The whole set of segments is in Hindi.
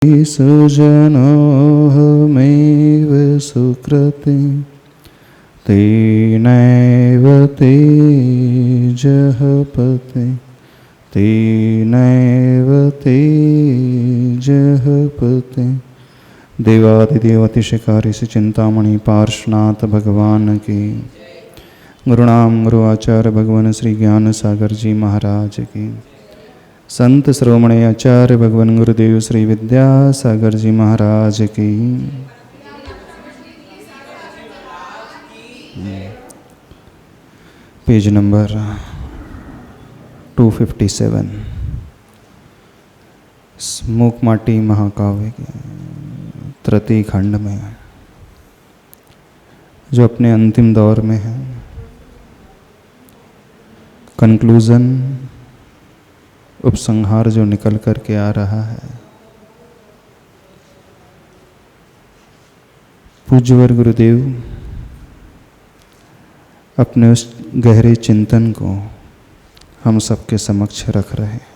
सुजनोऽहमेव सुकृते तेनैव तेजः पते तेनैव तेजः पते। देवादिदेवतिशिखारि से चिंतामणि पार्श्वनाथ भगवान की, गुरुनाम गुरु आचार्य भगवान श्री ज्ञान सागर जी महाराज की, संत श्रोमणी आचार्य भगवान गुरुदेव श्री विद्यासागर जी महाराज की। पेज नंबर 257 मूकमाटी महाकाव्य के तृतीय खंड में, जो अपने अंतिम दौर में है। कंक्लूजन, उपसंहार जो निकल कर के आ रहा है। पूज्यवर गुरुदेव अपने उस गहरे चिंतन को हम सबके समक्ष रख रहे हैं।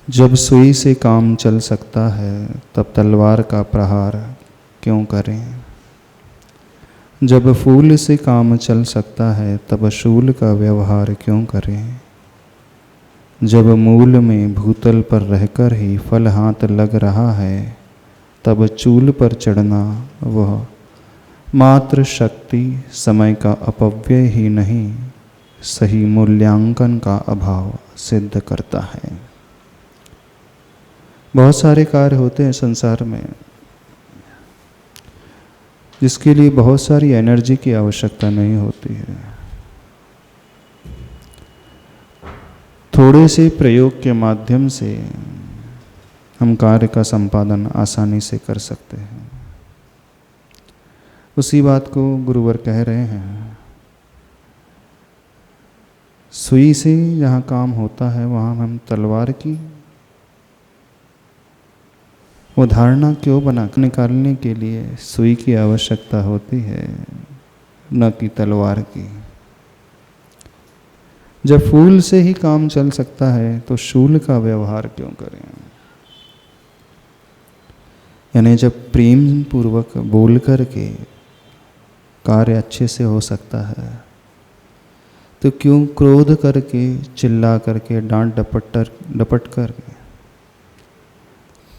जब सुई से काम चल सकता है तब तलवार का प्रहार क्यों करें। जब फूल से काम चल सकता है तब शूल का व्यवहार क्यों करें। जब मूल में भूतल पर रहकर ही फल हाथ लग रहा है तब चूल पर चढ़ना वह मात्र शक्ति समय का अपव्यय ही नहीं, सही मूल्यांकन का अभाव सिद्ध करता है। बहुत सारे कार्य होते हैं संसार में जिसके लिए बहुत सारी एनर्जी की आवश्यकता नहीं होती है। थोड़े से प्रयोग के माध्यम से हम कार्य का संपादन आसानी से कर सकते हैं। उसी बात को गुरुवर कह रहे हैं। सुई से जहाँ काम होता है वहाँ हम तलवार की उदाहरणा क्यों बना निकालने के लिए सुई की आवश्यकता होती है, न कि तलवार की। जब फूल से ही काम चल सकता है तो शूल का व्यवहार क्यों करें। यानी जब प्रेम पूर्वक बोल करके कार्य अच्छे से हो सकता है तो क्यों क्रोध करके, चिल्ला करके, डांट डपट करके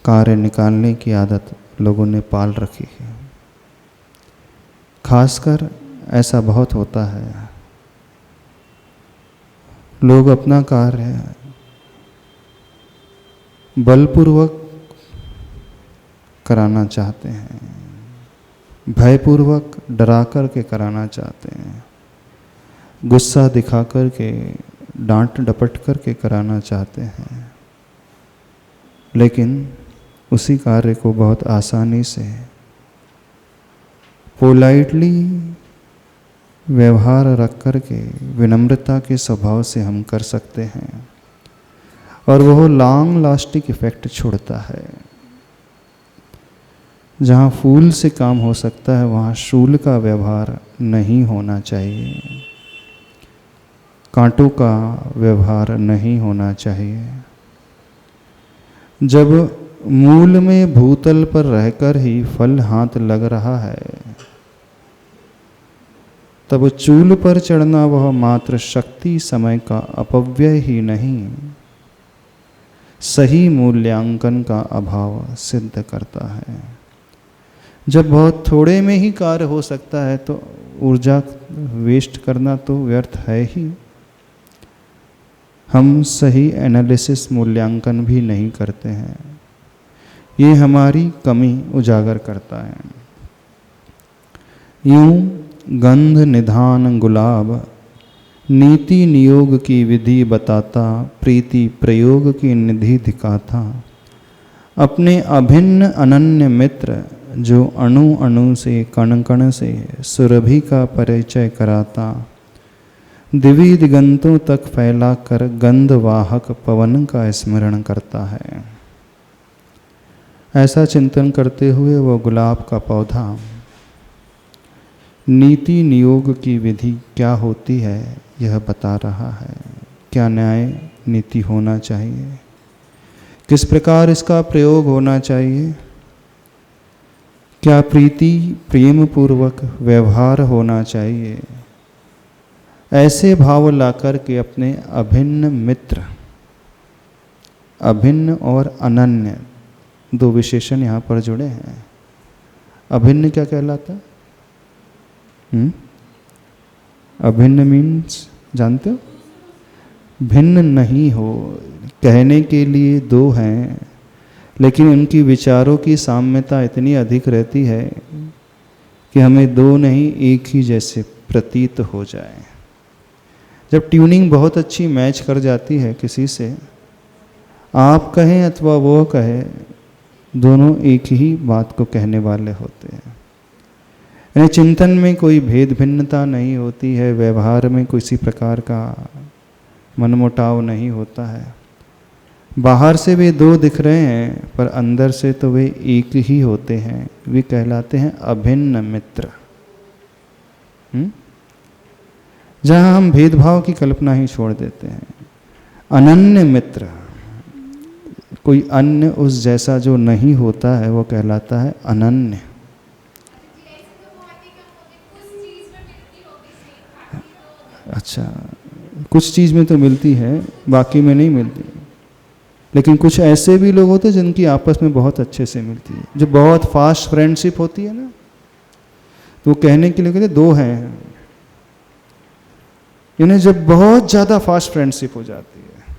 कार्य निकालने की आदत लोगों ने पाल रखी है। खासकर ऐसा बहुत होता है, लोग अपना कार्य बलपूर्वक कराना चाहते हैं, भयपूर्वक डरा कर के कराना चाहते हैं, गुस्सा दिखा कर के, डांट डपट कर के कराना चाहते हैं। लेकिन उसी कार्य को बहुत आसानी से पोलाइटली व्यवहार रख कर के, विनम्रता के स्वभाव से हम कर सकते हैं और वह लॉन्ग लास्टिंग इफेक्ट छोड़ता है। जहाँ फूल से काम हो सकता है वहाँ शूल का व्यवहार नहीं होना चाहिए, कांटों का व्यवहार नहीं होना चाहिए। जब मूल में भूतल पर रहकर ही फल हाथ लग रहा है तब चूल पर चढ़ना वह मात्र शक्ति समय का अपव्यय ही नहीं, सही मूल्यांकन का अभाव सिद्ध करता है। जब बहुत थोड़े में ही कार्य हो सकता है तो ऊर्जा वेस्ट करना तो व्यर्थ है ही। हम सही एनालिसिस, मूल्यांकन भी नहीं करते हैं। ये हमारी कमी उजागर करता है। यूं गंध निधान गुलाब नीति नियोग की विधि बताता, प्रीति प्रयोग की निधि दिखाता, अपने अभिन्न अनन्य मित्र जो अणु अणु से, कण कण से सुरभि का परिचय कराता, दिव्य दिगंतों तक फैलाकर गंधवाहक पवन का स्मरण करता है। ऐसा चिंतन करते हुए वो गुलाब का पौधा नीति नियोग की विधि क्या होती है यह बता रहा है। क्या न्याय नीति होना चाहिए, किस प्रकार इसका प्रयोग होना चाहिए, क्या प्रीति प्रेम पूर्वक व्यवहार होना चाहिए, ऐसे भाव लाकर के अपने अभिन्न मित्र, अभिन्न और अनन्य दो विशेषण यहाँ पर जुड़े हैं। अभिन्न क्या कहलाता है? अभिन्न मीन्स जानते हो? भिन्न नहीं हो, कहने के लिए दो हैं लेकिन उनकी विचारों की साम्यता इतनी अधिक रहती है कि हमें दो नहीं एक ही जैसे प्रतीत हो जाए। जब ट्यूनिंग बहुत अच्छी मैच कर जाती है किसी से, आप कहें अथवा वो कहे, दोनों एक ही बात को कहने वाले होते हैं। यानी चिंतन में कोई भेद भिन्नता नहीं होती है, व्यवहार में किसी प्रकार का मनमुटाव नहीं होता है। बाहर से वे दो दिख रहे हैं पर अंदर से तो वे एक ही होते हैं। वे कहलाते हैं अभिन्न मित्र। जहाँ हम भेदभाव की कल्पना ही छोड़ देते हैं। अनन्य मित्र, कोई अन्य उस जैसा जो नहीं होता है वो कहलाता है अनन्य। अच्छा, कुछ चीज़ में तो मिलती है, बाकी में नहीं मिलती। लेकिन कुछ ऐसे भी लोग होते हैं जिनकी आपस में बहुत अच्छे से मिलती है, जो बहुत फास्ट फ्रेंडशिप होती है ना, तो कहने के लिए कहते दो हैं। यानी जब बहुत ज़्यादा फास्ट फ्रेंडशिप हो जाती है,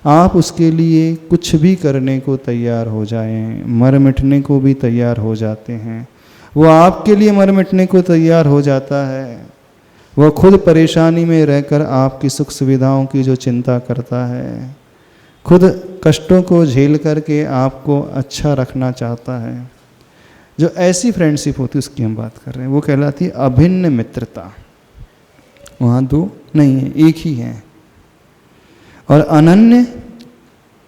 आप उसके लिए कुछ भी करने को तैयार हो जाएं, मर मिटने को भी तैयार हो जाते हैं। वो आपके लिए मर मिटने को तैयार हो जाता है। वह खुद परेशानी में रहकर आपकी सुख सुविधाओं की जो चिंता करता है, खुद कष्टों को झेल करके आपको अच्छा रखना चाहता है। जो ऐसी फ्रेंडशिप होती है उसकी हम बात कर रहे हैं, वो कहलाती है अभिन्न मित्रता। वहाँ दो नहीं है, एक ही है। और अनन्य,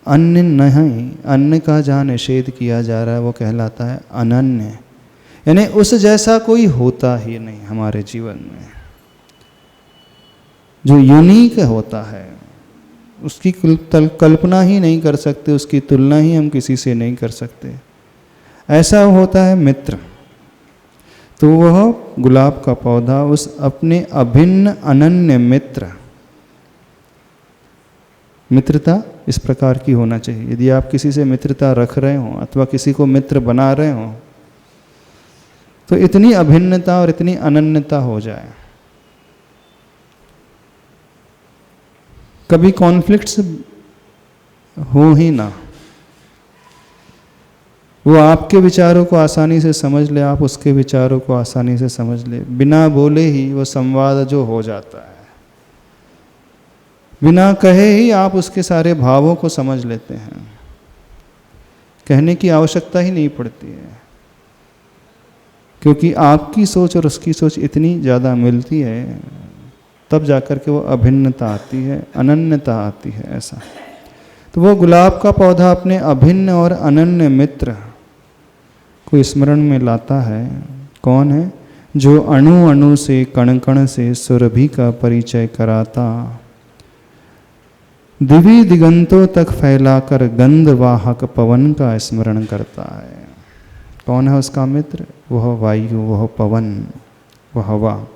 अन्य नहीं, अन्य का जहाँ निषेध किया जा रहा है वो कहलाता है अनन्य। यानी उस जैसा कोई होता ही नहीं हमारे जीवन में। जो यूनिक होता है उसकी कल्पना ही नहीं कर सकते, उसकी तुलना ही हम किसी से नहीं कर सकते। ऐसा होता है मित्र। तो वह गुलाब का पौधा उस अपने अभिन्न अनन्य मित्र, मित्रता इस प्रकार की होना चाहिए। यदि आप किसी से मित्रता रख रहे हो अथवा किसी को मित्र बना रहे हो तो इतनी अभिन्नता और इतनी अनन्यता हो जाए। कभी कॉन्फ्लिक्ट्स हो ही ना, वो आपके विचारों को आसानी से समझ ले, आप उसके विचारों को आसानी से समझ ले। बिना बोले ही वो संवाद जो हो जाता है, बिना कहे ही आप उसके सारे भावों को समझ लेते हैं। कहने की आवश्यकता ही नहीं पड़ती है, क्योंकि आपकी सोच और उसकी सोच इतनी ज़्यादा मिलती है, तब जाकर के वो अभिन्नता आती है, अनन्यता आती है। ऐसा तो वो गुलाब का पौधा अपने अभिन्न और अनन्य मित्र को स्मरण में लाता है। कौन है? जो अणु अणु से, कण कण से सुरभि का परिचय कराता, दिव्य दिगंतों तक फैलाकर गंध वाहक पवन का स्मरण करता है। कौन है उसका मित्र? वह वायु, वह पवन, वह हवा।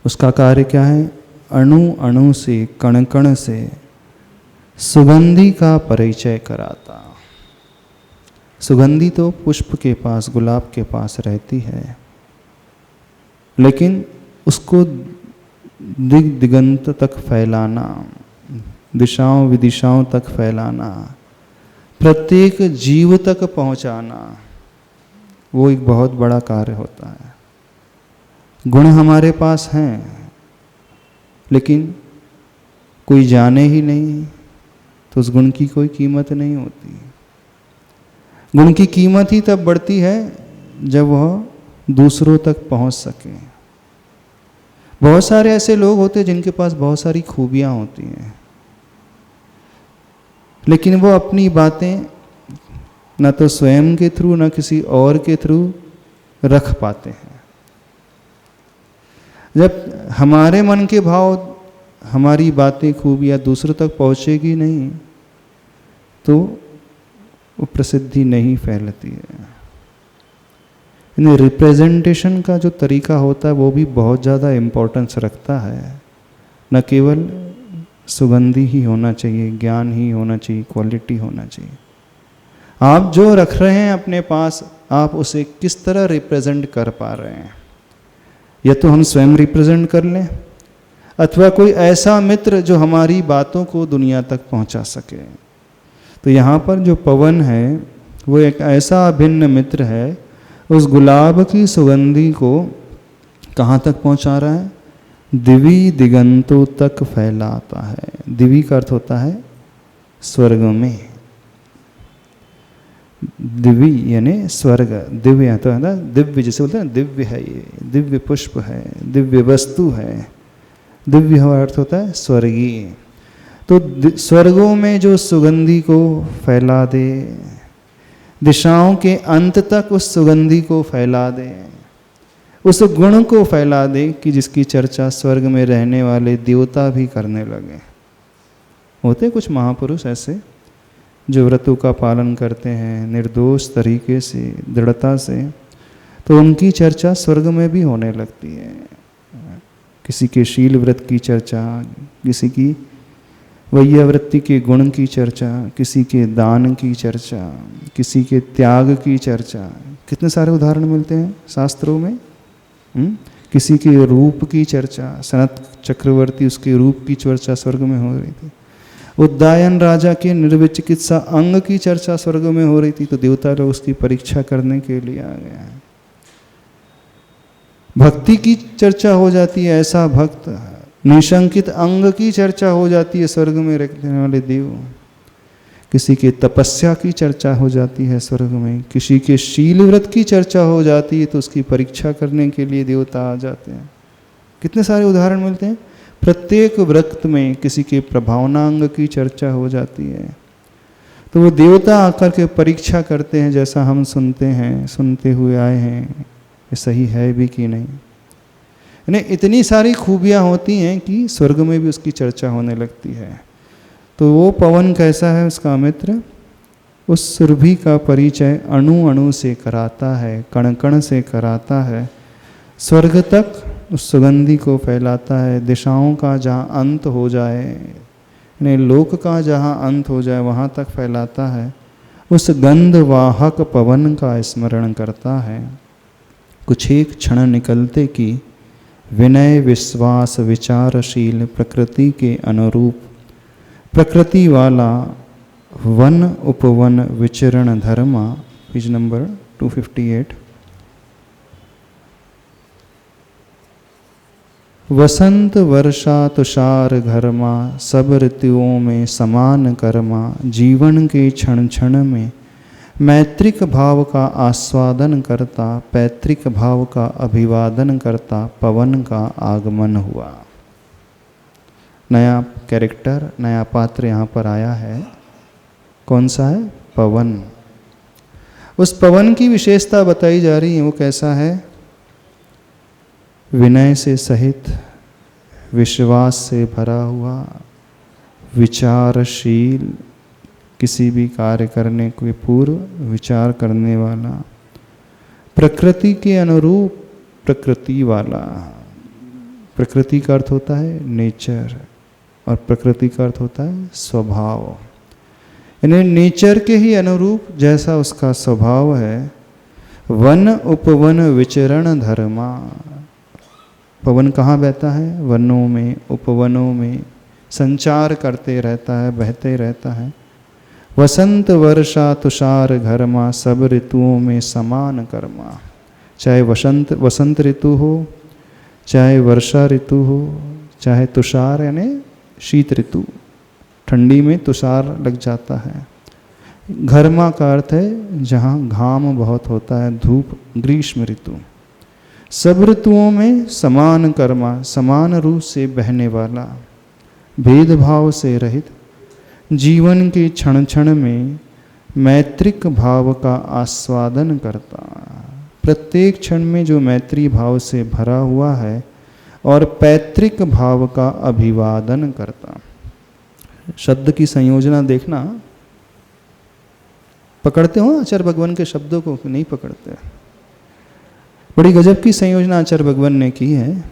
उसका कार्य क्या है? अणु अणु से, कण कण से सुगंधि का परिचय कराता। सुगंधि तो पुष्प के पास, गुलाब के पास रहती है, लेकिन उसको दिग दिगंत तक फैलाना, दिशाओं विदिशाओं तक फैलाना, प्रत्येक जीव तक पहुंचाना, वो एक बहुत बड़ा कार्य होता है। गुण हमारे पास हैं, लेकिन कोई जाने ही नहीं तो उस गुण की कोई कीमत नहीं होती। गुण की कीमत ही तब बढ़ती है जब वह दूसरों तक पहुंच सके। बहुत सारे ऐसे लोग होते हैं जिनके पास बहुत सारी खूबियां होती हैं, लेकिन वो अपनी बातें न तो स्वयं के थ्रू न किसी और के थ्रू रख पाते हैं। जब हमारे मन के भाव, हमारी बातें, खूबियां दूसरों तक पहुंचेगी नहीं, तो वो प्रसिद्धि नहीं फैलती है। यानी रिप्रेजेंटेशन का जो तरीका होता है वो भी बहुत ज़्यादा इम्पोर्टेंस रखता है। न केवल सुगंधी ही होना चाहिए, ज्ञान ही होना चाहिए, क्वालिटी होना चाहिए। आप जो रख रहे हैं अपने पास, आप उसे किस तरह रिप्रेजेंट कर पा रहे हैं। या तो हम स्वयं रिप्रेजेंट कर लें, अथवा कोई ऐसा मित्र जो हमारी बातों को दुनिया तक पहुंचा सके। तो यहाँ पर जो पवन है वो एक ऐसा अभिन्न मित्र है, उस गुलाब की सुगंधी को कहाँ तक पहुँचा रहा है? दिवी दिगंतों तक फैलाता है। दिवी का अर्थ होता है स्वर्ग में। दिवी यानी स्वर्ग, दिव्य तो है ना, दिव्य जैसे बोलते हैं दिव्य है, ये दिव्य पुष्प है, दिव्य वस्तु है। दिव्य का अर्थ होता है स्वर्गीय। तो स्वर्गों में जो सुगंधी को फैला दे, दिशाओं के अंत तक उस सुगंधी को फैला दे, उस गुण को फैला दे कि जिसकी चर्चा स्वर्ग में रहने वाले देवता भी करने लगे। होते कुछ महापुरुष ऐसे जो व्रतों का पालन करते हैं निर्दोष तरीके से, दृढ़ता से, तो उनकी चर्चा स्वर्ग में भी होने लगती है। किसी के शील व्रत की चर्चा, किसी की वैयावृत्ति के गुण की चर्चा, किसी के दान की चर्चा, किसी के त्याग की चर्चा, कितने सारे उदाहरण मिलते हैं शास्त्रों में। किसी के रूप की चर्चा, सनत चक्रवर्ती उसके रूप की चर्चा स्वर्ग में हो रही थी। उद्दायन राजा के निर्विचिकित्सा अंग की चर्चा स्वर्ग में हो रही थी, तो देवता लोग उसकी परीक्षा करने के लिए आ गए हैं। भक्ति की चर्चा हो जाती है, ऐसा भक्त, निशंकित अंग की चर्चा हो जाती है स्वर्ग में रहने वाले देव। किसी के तपस्या की चर्चा हो जाती है स्वर्ग में, किसी के शील व्रत की चर्चा हो जाती है तो उसकी परीक्षा करने के लिए देवता आ जाते हैं। कितने सारे उदाहरण मिलते हैं। प्रत्येक व्रत में किसी के प्रभावनांग की चर्चा हो जाती है तो वो देवता आकर के परीक्षा करते हैं, जैसा हम सुनते हैं, सुनते हुए आए हैं, ये सही है भी कि नहीं। यानी इतनी सारी खूबियाँ होती हैं कि स्वर्ग में भी उसकी चर्चा होने लगती है। तो वो पवन कैसा है उसका मित्र? उस सुरभि का परिचय अणु अणु से कराता है, कण कण से कराता है, स्वर्ग तक उस सुगंधी को फैलाता है। दिशाओं का जहाँ अंत हो जाए, यानी लोक का जहाँ अंत हो जाए वहाँ तक फैलाता है। उस गंध वाहक पवन का स्मरण करता है। कुछ एक क्षण निकलते की विनय विश्वास विचारशील प्रकृति के अनुरूप प्रकृति वाला वन उपवन विचरण धर्मा। Page number 258। वसंत वर्षा तुषार घरमा सब ऋतुओं में समान कर्मा। जीवन के क्षण क्षण में मैत्रिक भाव का आस्वादन करता, पैतृक भाव का अभिवादन करता पवन का आगमन हुआ। नया कैरेक्टर, नया पात्र यहाँ पर आया है। कौन सा है? पवन। उस पवन की विशेषता बताई जा रही है। वो कैसा है? विनय से सहित, विश्वास से भरा हुआ, विचारशील, किसी भी कार्य करने के पूर्व विचार करने वाला, प्रकृति के अनुरूप प्रकृति वाला। प्रकृति का अर्थ होता है नेचर और प्रकृति का अर्थ होता है स्वभाव। यानी नेचर के ही अनुरूप जैसा उसका स्वभाव है। वन उपवन विचरण धर्मा। पवन कहाँ बहता है? वनों में, उपवनों में संचार करते रहता है, बहते रहता है। वसंत वर्षा तुषार घरमा सब ऋतुओं में समान कर्मा। चाहे वसंत ऋतु हो, चाहे वर्षा ऋतु हो, चाहे तुषार यानी शीत ऋतु, ठंडी में तुषार लग जाता है। घरमा का अर्थ है जहाँ घाम बहुत होता है, धूप, ग्रीष्म ऋतु। सब ऋतुओं में समान कर्मा, समान रूप से बहने वाला, भेदभाव से रहित, जीवन के क्षण क्षण में मैत्रिक भाव का आस्वादन करता। प्रत्येक क्षण में जो मैत्री भाव से भरा हुआ है और पैतृक भाव का अभिवादन करता। शब्द की संयोजना देखना, पकड़ते हो आचार्य भगवान के शब्दों को? नहीं पकड़ते। बड़ी गजब की संयोजना आचार्य भगवान ने की है।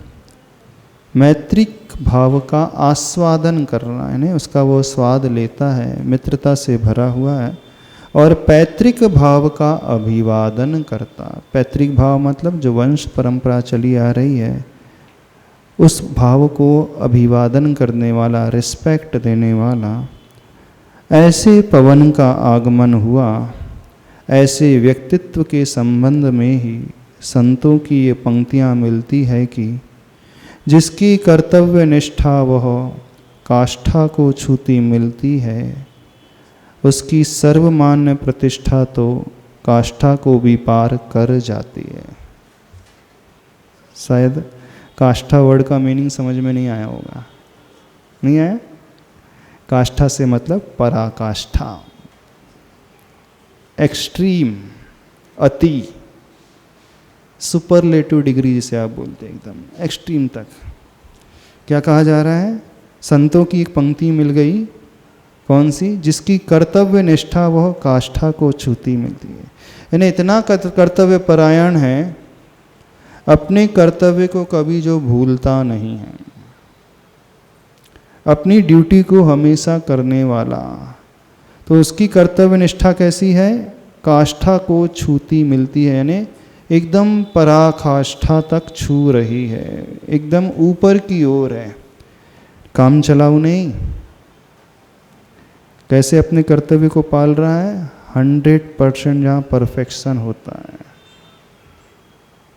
मैत्रिक भाव का आस्वादन करना, यानी उसका वो स्वाद लेता है, मित्रता से भरा हुआ है, और पैतृक भाव का अभिवादन करता। पैतृक भाव मतलब जो वंश परंपरा चली आ रही है, उस भाव को अभिवादन करने वाला, रिस्पेक्ट देने वाला। ऐसे पवन का आगमन हुआ, ऐसे व्यक्तित्व के संबंध में ही संतों की ये पंक्तियाँ मिलती है कि जिसकी कर्तव्य निष्ठा वह काष्ठा को छूती मिलती है, उसकी सर्वमान्य प्रतिष्ठा तो काष्ठा को भी पार कर जाती है। शायद काष्ठा वर्ड का मीनिंग समझ में नहीं आया होगा। नहीं आया? काष्ठा से मतलब पराकाष्ठा, एक्सट्रीम, अति, सुपरलेटिव डिग्री जिसे आप बोलते हैं, एकदम एक्सट्रीम तक। क्या कहा जा रहा है? संतों की एक पंक्ति मिल गई, कौन सी? जिसकी कर्तव्य निष्ठा वह काष्ठा को छूती मिलती है। यानी इतना कर्तव्य परायण है, अपने कर्तव्य को कभी जो भूलता नहीं है, अपनी ड्यूटी को हमेशा करने वाला, तो उसकी कर्तव्य निष्ठा कैसी है? काष्ठा को छूती मिलती है, यानी एकदम पराकाष्ठा तक छू रही है, एकदम ऊपर की ओर है, काम चलाऊ नहीं। कैसे अपने कर्तव्य को पाल रहा है? 100% जहाँ परफेक्शन होता है,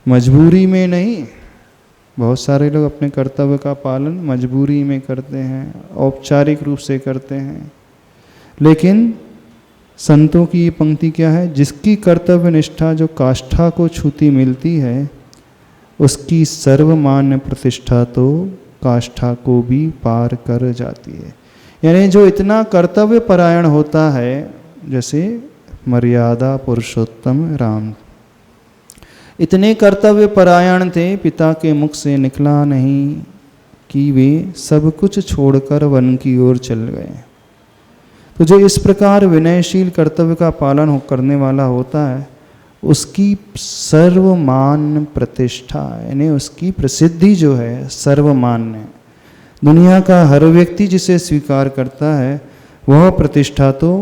मजबूरी में नहीं। बहुत सारे लोग अपने कर्तव्य का पालन मजबूरी में करते हैं, औपचारिक रूप से करते हैं, लेकिन संतों की ये पंक्ति क्या है? जिसकी कर्तव्य निष्ठा जो काष्ठा को छूती मिलती है, उसकी सर्वमान्य प्रतिष्ठा तो काष्ठा को भी पार कर जाती है। यानी जो इतना कर्तव्य परायण होता है, जैसे मर्यादा पुरुषोत्तम राम, इतने कर्तव्य परायण थे, पिता के मुख से निकला नहीं कि वे सब कुछ छोड़कर वन की ओर चल गए। तो जो इस प्रकार विनयशील कर्तव्य का पालन करने वाला होता है, उसकी सर्वमान्य प्रतिष्ठा, यानी उसकी प्रसिद्धि जो है सर्वमान्य, दुनिया का हर व्यक्ति जिसे स्वीकार करता है, वह प्रतिष्ठा तो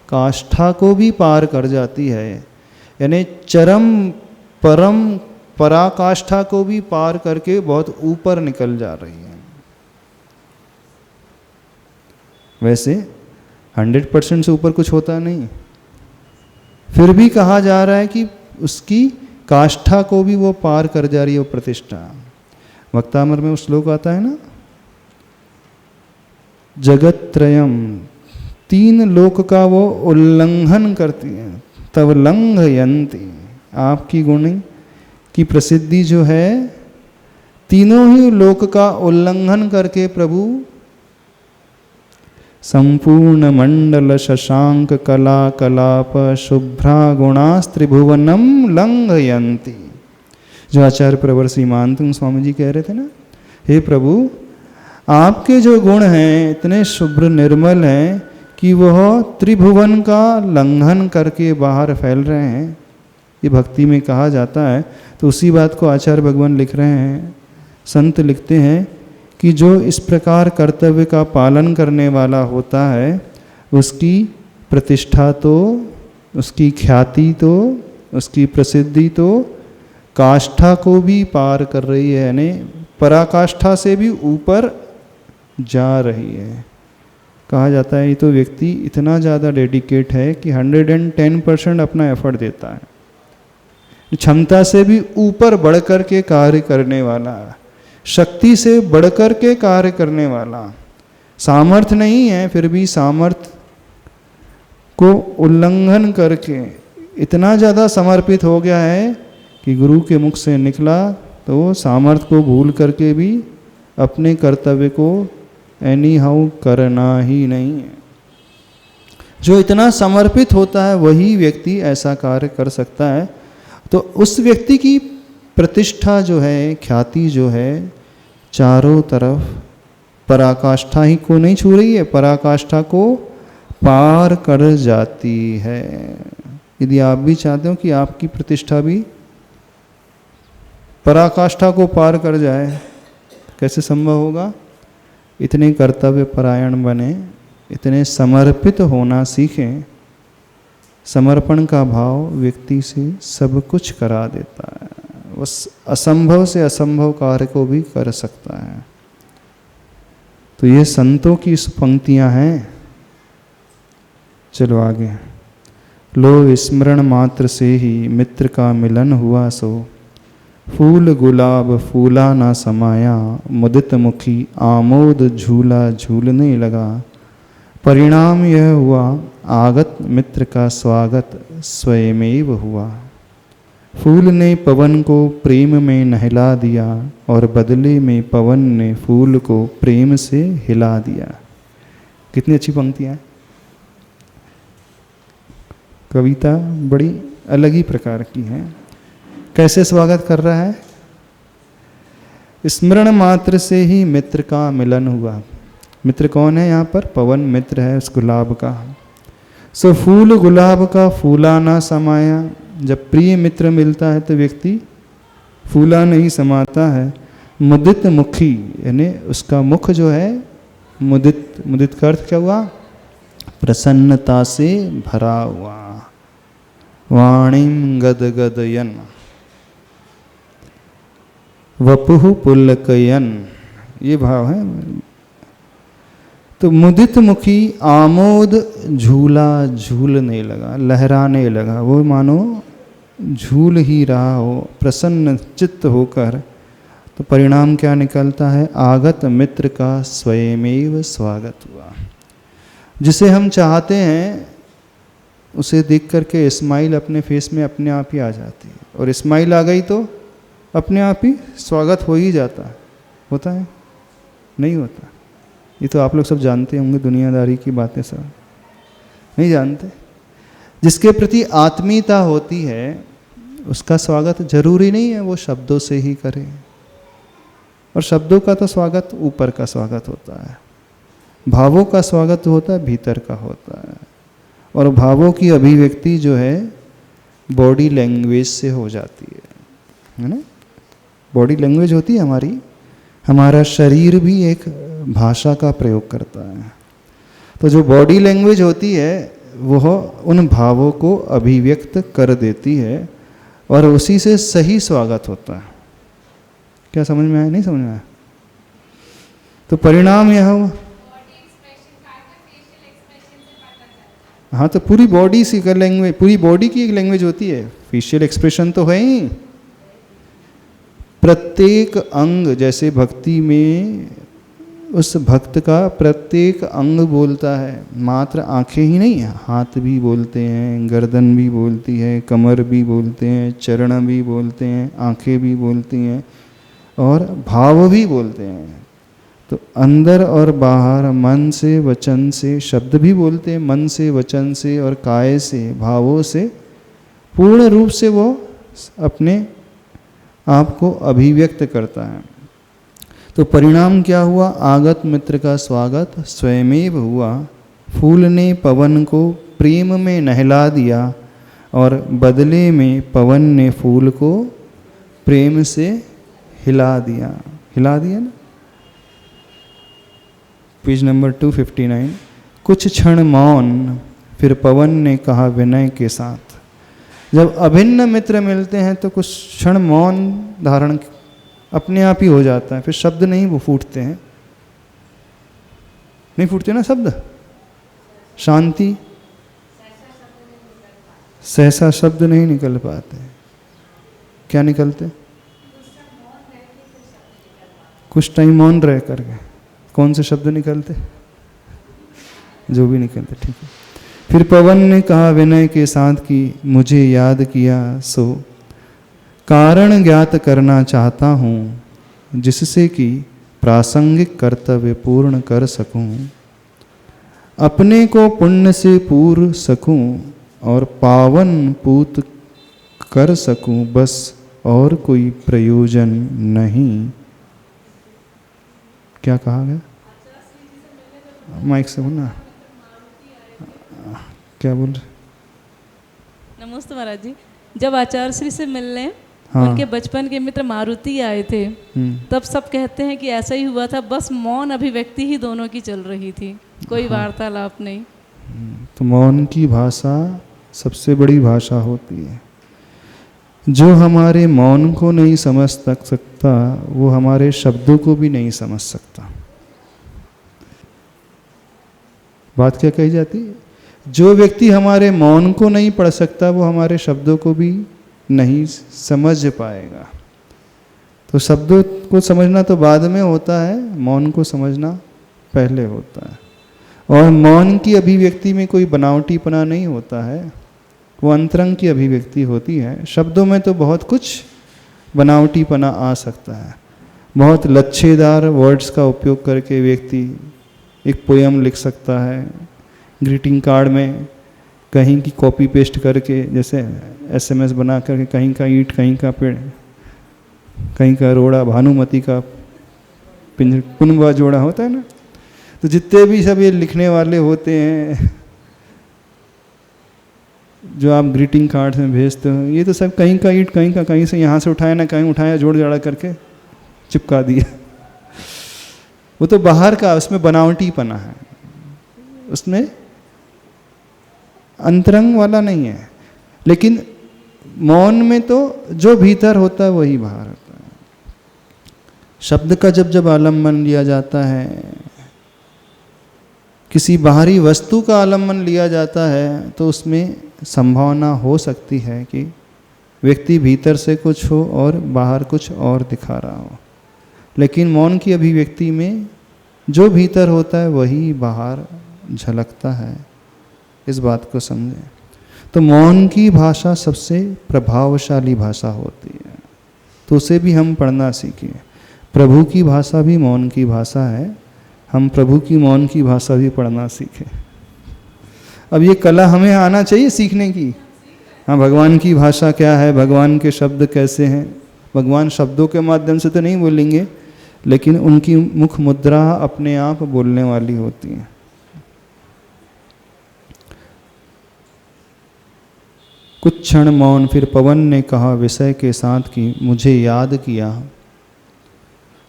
काष्ठा को भी पार कर जाती है। यानी चरम परम पराकाष्ठा को भी पार करके बहुत ऊपर निकल जा रही है। वैसे 100% से ऊपर कुछ होता नहीं, फिर भी कहा जा रहा है कि उसकी काष्ठा को भी वो पार कर जा रही है, वो प्रतिष्ठा। वक्तामर में वो श्लोक आता है ना, जगत त्रयम, 3 लोक का वो उल्लंघन करती है, तब लंघयंती, आपकी गुणी की प्रसिद्धि जो है, तीनों ही लोक का उल्लंघन करके प्रभु संपूर्ण मंडल शशांक कला कलाप शुभ्रा गुणास्त्रिभुवनम लंघयंती। जो आचार्य प्रवर सीमांत स्वामी जी कह रहे थे ना, हे प्रभु, आपके जो गुण हैं इतने शुभ्र निर्मल हैं कि वह त्रिभुवन का लंघन करके बाहर फैल रहे हैं। ये भक्ति में कहा जाता है। तो उसी बात को आचार्य भगवान लिख रहे हैं। संत लिखते हैं कि जो इस प्रकार कर्तव्य का पालन करने वाला होता है, उसकी प्रतिष्ठा तो, उसकी ख्याति तो, उसकी प्रसिद्धि तो काष्ठा को भी पार कर रही है, यानी पराकाष्ठा से भी ऊपर जा रही है। कहा जाता है ये तो व्यक्ति इतना ज़्यादा डेडिकेट है कि 110% अपना एफर्ट देता है, क्षमता से भी ऊपर बढ़कर के कार्य करने वाला, शक्ति से बढ़कर के कार्य करने वाला, सामर्थ्य नहीं है फिर भी सामर्थ्य को उल्लंघन करके इतना ज़्यादा समर्पित हो गया है कि गुरु के मुख से निकला तो वो सामर्थ्य को भूल करके भी अपने कर्तव्य को एनी हाउ करना ही नहीं है। जो इतना समर्पित होता है वही व्यक्ति ऐसा कार्य कर सकता है। तो उस व्यक्ति की प्रतिष्ठा जो है, ख्याति जो है, चारों तरफ पराकाष्ठा ही को नहीं छू रही है, पराकाष्ठा को पार कर जाती है। यदि आप भी चाहते हो कि आपकी प्रतिष्ठा भी पराकाष्ठा को पार कर जाए, कैसे संभव होगा? इतने कर्तव्य परायण बने, इतने समर्पित होना सीखें। समर्पण का भाव व्यक्ति से सब कुछ करा देता है, उस असंभव से असंभव कार्य को भी कर सकता है। तो ये संतों की पंक्तियां हैं। चलो आगे। लो स्मरण मात्र से ही मित्र का मिलन हुआ सो, फूल गुलाब फूला ना समाया, मुदित मुखी आमोद झूला झूलने लगा। परिणाम यह हुआ आगत मित्र का स्वागत स्वयमेव हुआ। फूल ने पवन को प्रेम में नहला दिया और बदले में पवन ने फूल को प्रेम से हिला दिया। कितनी अच्छी पंक्तियां हैं। कविता बड़ी अलग ही प्रकार की है। कैसे स्वागत कर रहा है? स्मरण मात्र से ही मित्र का मिलन हुआ। मित्र कौन है यहाँ पर? पवन मित्र है उस गुलाब का। सो फूल गुलाब का फूला ना समाया। जब प्रिय मित्र मिलता है तो व्यक्ति फूला नहीं समाता है। मुदित मुखी, यानी उसका मुख जो है मुदित, मुदित का अर्थ क्या हुआ? प्रसन्नता से भरा हुआ। वाणीम गद गदयन वपुः पुलकयन, ये भाव है। तो मुदित मुखी आमोद झूला झूलने लगा, लहराने लगा। वो मानो झूल ही रहा हो, प्रसन्न चित्त होकर। तो परिणाम क्या निकलता है? आगत मित्र का स्वयमेव स्वागत हुआ। जिसे हम चाहते हैं उसे देख करके स्माइल अपने फेस में अपने आप ही आ जाती है, और स्माइल आ गई तो अपने आप ही स्वागत हो ही जाता है। होता है? नहीं होता? ये तो आप लोग सब जानते होंगे, दुनियादारी की बातें सब नहीं जानते। जिसके प्रति आत्मीयता होती है उसका स्वागत जरूरी नहीं है वो शब्दों से ही करे, और शब्दों का तो स्वागत ऊपर का स्वागत होता है, भावों का स्वागत होता है भीतर का होता है। और भावों की अभिव्यक्ति जो है बॉडी लैंग्वेज से हो जाती है ना? बॉडी लैंग्वेज होती है हमारी, हमारा शरीर भी एक भाषा का प्रयोग करता है। तो जो बॉडी लैंग्वेज होती है वह उन भावों को अभिव्यक्त कर देती है, और उसी से सही स्वागत होता है। क्या समझ में आया? नहीं समझ में आया? तो परिणाम यह हुआ। हाँ, तो पूरी बॉडी सी का लैंग्वेज, पूरी बॉडी की एक लैंग्वेज होती है। फेशियल एक्सप्रेशन तो है ही, प्रत्येक अंग, जैसे भक्ति में उस भक्त का प्रत्येक अंग बोलता है। मात्र आंखें ही नहीं, हाथ भी बोलते हैं, गर्दन भी बोलती है, कमर भी बोलते हैं, चरण भी बोलते हैं, आंखें भी बोलती हैं, और भाव भी बोलते हैं। तो अंदर और बाहर, मन से वचन से, शब्द भी बोलते हैं, मन से वचन से और काय से, भावों से पूर्ण रूप से वो अपने आप को अभिव्यक्त करता है। तो परिणाम क्या हुआ? आगत मित्र का स्वागत स्वयमेव हुआ। फूल ने पवन को प्रेम में नहला दिया और बदले में पवन ने फूल को प्रेम से हिला दिया। हिला दिया ना? Page number 259। कुछ क्षण मौन, फिर पवन ने कहा विनय के साथ। जब अभिन्न मित्र मिलते हैं तो कुछ क्षण मौन धारण अपने आप ही हो जाता है, फिर शब्द नहीं वो फूटते हैं, नहीं फूटते ना शब्द। शांति, सहसा शब्द नहीं निकल पाते। क्या निकलते? कुछ टाइम मौन रह करके कौन से शब्द निकलते? जो भी निकलते, ठीक है। फिर पवन ने कहा विनय के साथ कि मुझे याद किया सो कारण ज्ञात करना चाहता हूँ, जिससे कि प्रासंगिक कर्तव्य पूर्ण कर सकूँ, अपने को पुण्य से पूर सकूँ और पावन पूत कर सकूँ, बस और कोई प्रयोजन नहीं। क्या कहा गया? माइक से बोलना। क्या बोल रहे? नमस्ते महाराज जी। जब आचार्य श्री से मिलने उनके बचपन के मित्र मारुति आए थे, तब सब कहते हैं कि ऐसा ही हुआ था, बस मौन अभिव्यक्ति ही दोनों की चल रही थी, कोई वार्तालाप नहीं। तो मौन की भाषा सबसे बड़ी भाषा होती है। जो हमारे मौन को नहीं समझ सकता वो हमारे शब्दों को भी नहीं समझ सकता। बात क्या कही जाती है? जो व्यक्ति हमारे मौन को नहीं पढ़ सकता वो हमारे शब्दों को भी नहीं समझ पाएगा। तो शब्दों को समझना तो बाद में होता है, मौन को समझना पहले होता है। और मौन की अभिव्यक्ति में कोई बनावटीपना नहीं होता है, वो अंतरंग की अभिव्यक्ति होती है। शब्दों में तो बहुत कुछ बनावटीपना आ सकता है। बहुत लच्छेदार वर्ड्स का उपयोग करके व्यक्ति एक पोयम लिख सकता है, ग्रीटिंग कार्ड में कहीं की कॉपी पेस्ट करके, जैसे SMS बना करके कहीं का ईंट, कहीं का पेड़, कहीं का रोड़ा, भानुमति का पुनवा जोड़ा होता है ना। तो जितने भी सब ये लिखने वाले होते हैं जो आप ग्रीटिंग कार्ड में भेजते हो, ये तो सब कहीं का ईंट, कहीं का कहीं से, यहाँ से उठाया ना कहीं उठाया, जोड़ जाड़ा करके चिपका दिया। वो तो बाहर का, उसमें बनावटीपना है, उसमें अंतरंग वाला नहीं है। लेकिन मौन में तो जो भीतर होता है वही बाहर होता है। शब्द का जब जब आलम्बन लिया जाता है, किसी बाहरी वस्तु का आलम्बन लिया जाता है, तो उसमें संभावना हो सकती है कि व्यक्ति भीतर से कुछ हो और बाहर कुछ और दिखा रहा हो। लेकिन मौन की अभिव्यक्ति में जो भीतर होता है वही बाहर झलकता है। इस बात को समझें। तो मौन की भाषा सबसे प्रभावशाली भाषा होती है, तो उसे भी हम पढ़ना सीखें। प्रभु की भाषा भी मौन की भाषा है, हम प्रभु की मौन की भाषा भी पढ़ना सीखें। अब ये कला हमें आना चाहिए सीखने की। हाँ, भगवान की भाषा क्या है, भगवान के शब्द कैसे हैं। भगवान शब्दों के माध्यम से तो नहीं बोलेंगे, लेकिन उनकी मुख मुद्रा अपने आप बोलने वाली होती है। कुछ क्षण मौन, फिर पवन ने कहा विषय के साथ कि मुझे याद किया,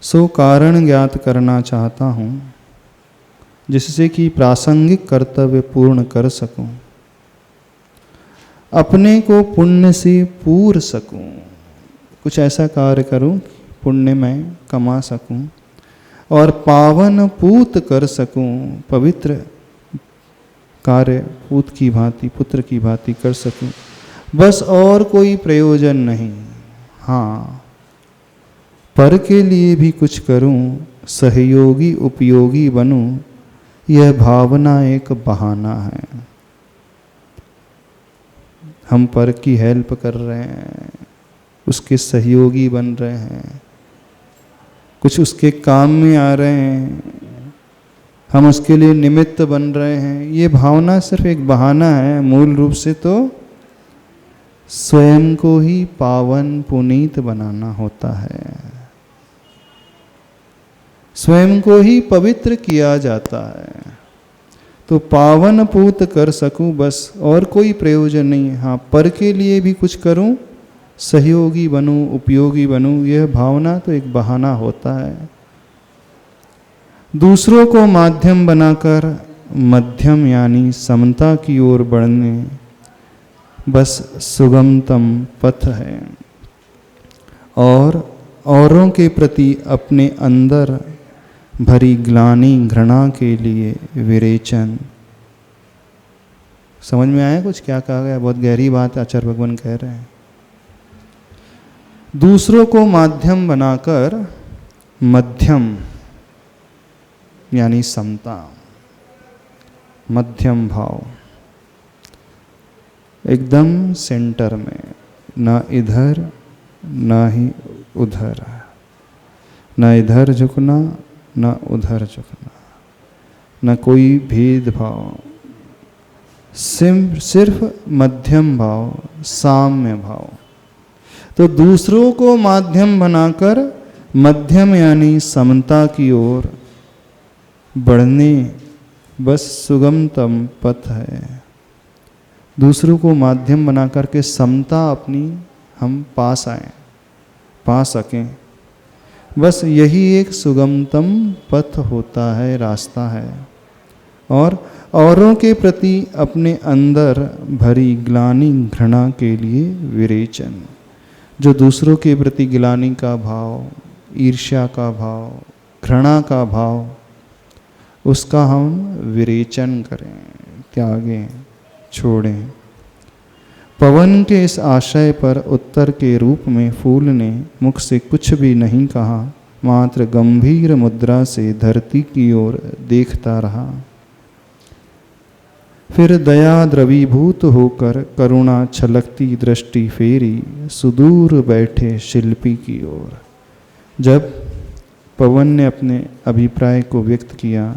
सो कारण ज्ञात करना चाहता हूँ, जिससे कि प्रासंगिक कर्तव्य पूर्ण कर सकूं, अपने को पुण्य से पूर सकूं। कुछ ऐसा कार्य करूं पुण्य में कमा सकूं और पावन पूत कर सकूं, पवित्र कार्य पूत की भांति, पुत्र की भांति कर सकूं, बस और कोई प्रयोजन नहीं। हाँ, पर के लिए भी कुछ करूं, सहयोगी उपयोगी बनूं, यह भावना एक बहाना है। हम पर की हेल्प कर रहे हैं, उसके सहयोगी बन रहे हैं, कुछ उसके काम में आ रहे हैं, हम उसके लिए निमित्त बन रहे हैं। ये भावना सिर्फ एक बहाना है। मूल रूप से तो स्वयं को ही पावन पुनीत बनाना होता है, स्वयं को ही पवित्र किया जाता है। तो पावन पूत कर सकूं, बस और कोई प्रयोजन नहीं है। हाँ, पर के लिए भी कुछ करूं, सहयोगी बनूं, उपयोगी बनूं, यह भावना तो एक बहाना होता है। दूसरों को माध्यम बनाकर मध्यम यानी समता की ओर बढ़ने बस सुगमतम पथ है। और औरों के प्रति अपने अंदर भरी ग्लानि घृणा के लिए विरेचन। समझ में आया कुछ क्या कहा गया? बहुत गहरी बात आचार्य भगवान कह रहे हैं। दूसरों को माध्यम बनाकर मध्यम यानी समता, मध्यम भाव, एकदम सेंटर में, ना इधर ना ही उधर, ना इधर झुकना ना उधर झुकना, ना कोई भेदभाव, सिर्फ मध्यम भाव, साम्य भाव। तो दूसरों को माध्यम बनाकर मध्यम यानी समता की ओर बढ़ने बस सुगमतम पथ है। दूसरों को माध्यम बना करके समता अपनी हम पा सकें। बस यही एक सुगमतम पथ होता है, रास्ता है। और औरों के प्रति अपने अंदर भरी ग्लानि घृणा के लिए विरेचन। जो दूसरों के प्रति ग्लानि का भाव, ईर्ष्या का भाव, घृणा का भाव, उसका हम विरेचन करें, त्यागें, छोड़ें। पवन के इस आशय पर उत्तर के रूप में फूल ने मुख से कुछ भी नहीं कहा, मात्र गंभीर मुद्रा से धरती की ओर देखता रहा। फिर दया द्रवीभूत होकर करुणा छलकती दृष्टि फेरी सुदूर बैठे शिल्पी की ओर। जब पवन ने अपने अभिप्राय को व्यक्त किया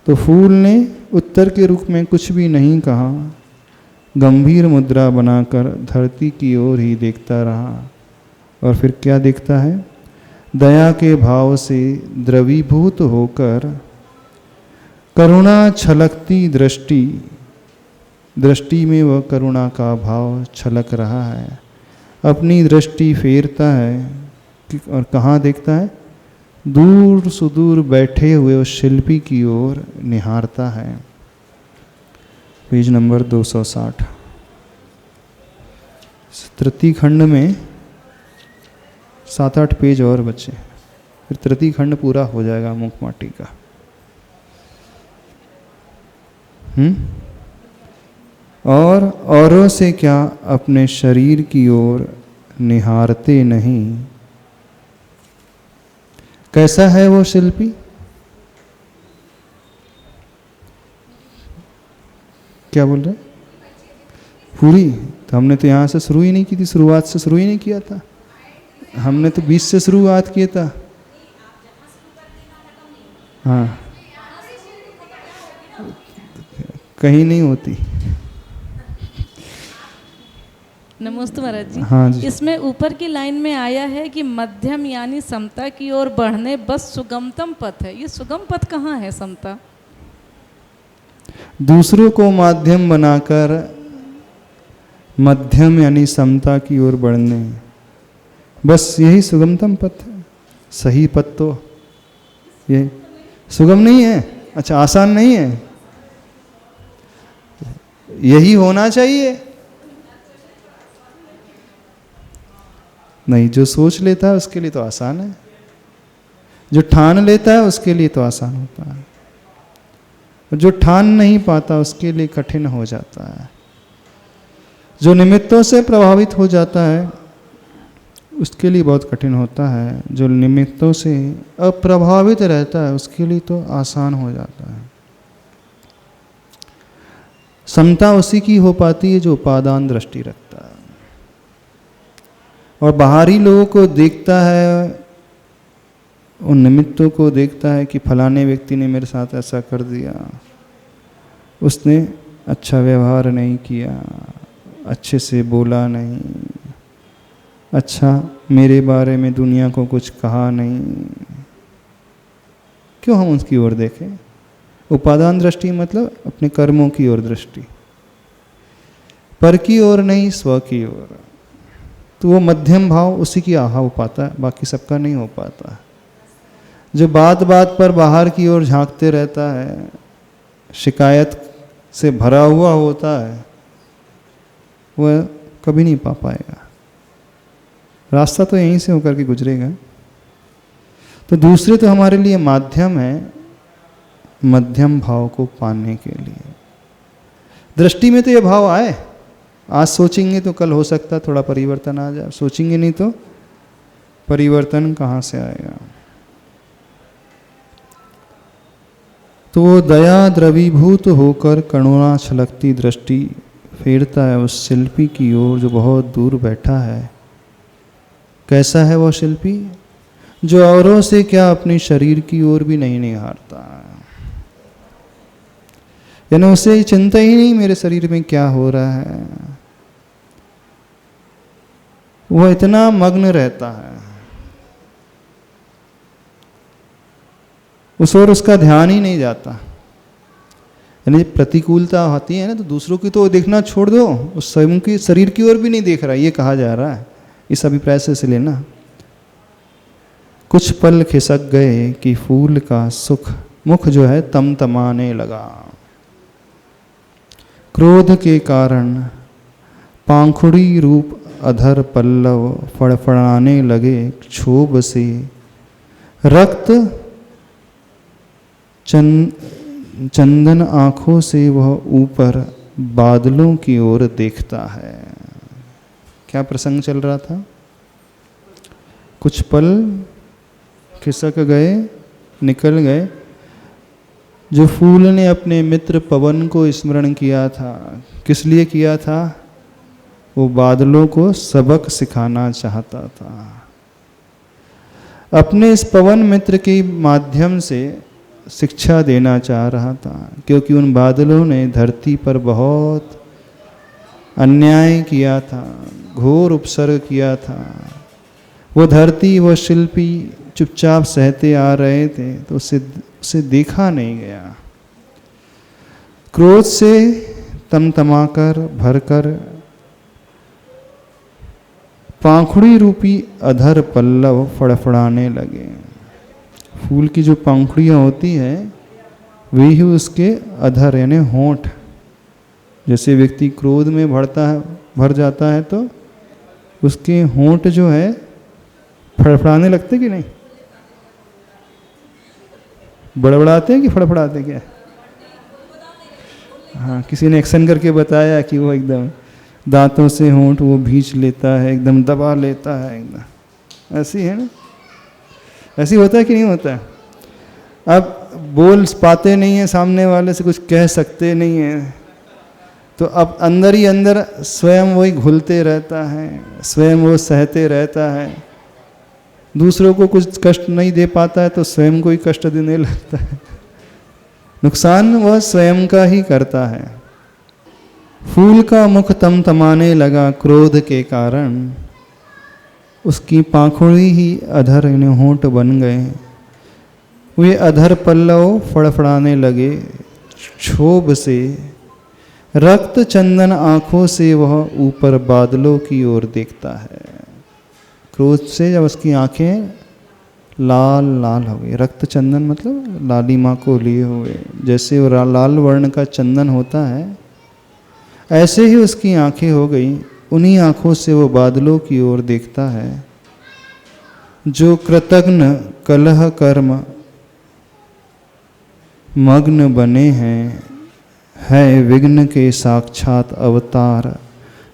तो फूल ने उत्तर के रूप में कुछ भी नहीं कहा, गंभीर मुद्रा बनाकर धरती की ओर ही देखता रहा। और फिर क्या देखता है? दया के भाव से द्रवीभूत होकर करुणा छलकती दृष्टि में वह करुणा का भाव छलक रहा है। अपनी दृष्टि फेरता है और कहाँ देखता है? दूर सुदूर बैठे हुए उस शिल्पी की ओर निहारता है। Page number 260। तृतीय खंड में 7-8 पेज और बचे, फिर तृतीय खंड पूरा हो जाएगा मुख माटी का। और औरों से क्या अपने शरीर की ओर निहारते नहीं। कैसा है वो शिल्पी? क्या बोल रहे? पूरी? तो हमने तो यहाँ से शुरू ही नहीं की थी, शुरुआत से शुरू ही नहीं किया था। हमने तो 20 से शुरुआत किया था। हाँ, कहीं नहीं होती। नमस्ते महाराज जी। हाँ जी। इसमें ऊपर की लाइन में आया है कि मध्यम यानी समता की ओर बढ़ने बस सुगमतम पथ है। ये सुगम पथ कहाँ है समता? दूसरों को माध्यम बनाकर मध्यम यानी समता की ओर बढ़ने, बस यही सुगमतम पथ है। सही पथ तो ये सुगम नहीं है, अच्छा आसान नहीं है, यही होना चाहिए। नहीं, जो सोच लेता है उसके लिए तो आसान है, जो ठान लेता है उसके लिए तो आसान होता है, जो ठान नहीं पाता उसके लिए कठिन हो जाता है। जो निमित्तों से प्रभावित हो जाता है उसके लिए बहुत कठिन होता है, जो निमित्तों से अप्रभावित रहता है उसके लिए तो आसान हो जाता है। समता उसी की हो पाती है जो उपादान दृष्टि रखता है और बाहरी लोगों को देखता है, उन निमित्तों को देखता है कि फलाने व्यक्ति ने मेरे साथ ऐसा कर दिया, उसने अच्छा व्यवहार नहीं किया, अच्छे से बोला नहीं, अच्छा मेरे बारे में दुनिया को कुछ कहा नहीं। क्यों हम उसकी ओर देखें? उपादान दृष्टि मतलब अपने कर्मों की ओर दृष्टि, पर की ओर नहीं, स्व की ओर। तो वो मध्यम भाव उसी की आहा हो पाता है, बाकी सबका नहीं हो पाता। जो बात बात पर बाहर की ओर झांकते रहता है, शिकायत से भरा हुआ होता है, वह कभी नहीं पा पाएगा। रास्ता तो यहीं से होकर के गुजरेगा। तो दूसरे तो हमारे लिए माध्यम है, मध्यम भाव को पाने के लिए। दृष्टि में तो ये भाव आए, आज सोचेंगे तो कल हो सकता है थोड़ा परिवर्तन आ जाए, सोचेंगे नहीं तो परिवर्तन कहाँ से आएगा। तो वो दया द्रवीभूत होकर करुणा छलकती दृष्टि फेरता है उस शिल्पी की ओर जो बहुत दूर बैठा है। कैसा है वो शिल्पी? जो औरों से क्या अपने शरीर की ओर भी नहीं निहारता, यानी उसे चिंता ही नहीं मेरे शरीर में क्या हो रहा है। वह इतना मग्न रहता है, उस ओर उसका ध्यान ही नहीं जाता। यानी प्रतिकूलता आती है ना तो दूसरों की तो देखना छोड़ दो, उस स्वयं की शरीर की ओर भी नहीं देख रहा, ये कहा जा रहा है। इस अभिप्राय से लेना। कुछ पल खिसक गए कि फूल का सुख मुख जो है तमतमाने लगा। क्रोध के कारण पाखुड़ी रूप अधर पल्लव फड़फड़ाने लगे क्षोभ से। रक्त चंदन आंखों से वह ऊपर बादलों की ओर देखता है। क्या प्रसंग चल रहा था? कुछ पल खिसक गए, निकल गए। जो फूल ने अपने मित्र पवन को स्मरण किया था, किस लिए किया था? वो बादलों को सबक सिखाना चाहता था। अपने इस पवन मित्र के माध्यम से शिक्षा देना चाह रहा था, क्योंकि उन बादलों ने धरती पर बहुत अन्याय किया था, घोर उपसर्ग किया था। वो धरती, वो शिल्पी चुपचाप सहते आ रहे थे, तो उसे देखा नहीं गया। क्रोध से तमतमाकर भरकर पाखुड़ी रूपी अधर पल्लव फड़फड़ाने लगे। फूल की जो पंखुड़ियाँ होती है वे ही उसके अधर यानी होंठ। जैसे व्यक्ति क्रोध में भर जाता है तो उसके होंठ जो है फड़फड़ाने लगते कि नहीं? बड़बड़ाते हैं कि फड़फड़ाते क्या? हाँ, किसी ने एक्शन करके बताया कि वो एकदम दांतों से होंठ वो भींच लेता है, एकदम दबा लेता है एकदम। ऐसी है ना? ऐसी होता है कि नहीं होता है? अब बोल पाते नहीं है, सामने वाले से कुछ कह सकते नहीं है, तो अब अंदर ही अंदर स्वयं वही घुलते रहता है, स्वयं वो सहते रहता है। दूसरों को कुछ कष्ट नहीं दे पाता है तो स्वयं को ही कष्ट देने लगता है। नुकसान वह स्वयं का ही करता है। फूल का मुख तमतमाने लगा क्रोध के कारण। उसकी पाखुड़ी ही अधर यानी होंठ बन गए। वे अधर पल्लव फड़फड़ाने लगे क्षोभ से। रक्त चंदन आंखों से वह ऊपर बादलों की ओर देखता है। क्रोध से जब उसकी आंखें लाल लाल हो गई, रक्त चंदन मतलब लालिमा को लिए हुए, जैसे वो लाल वर्ण का चंदन होता है ऐसे ही उसकी आंखें हो गई। उन्हीं आंखों से वो बादलों की ओर देखता है। जो कृतघ्न कलह कर्म मग्न बने हैं, है विघ्न के साक्षात अवतार।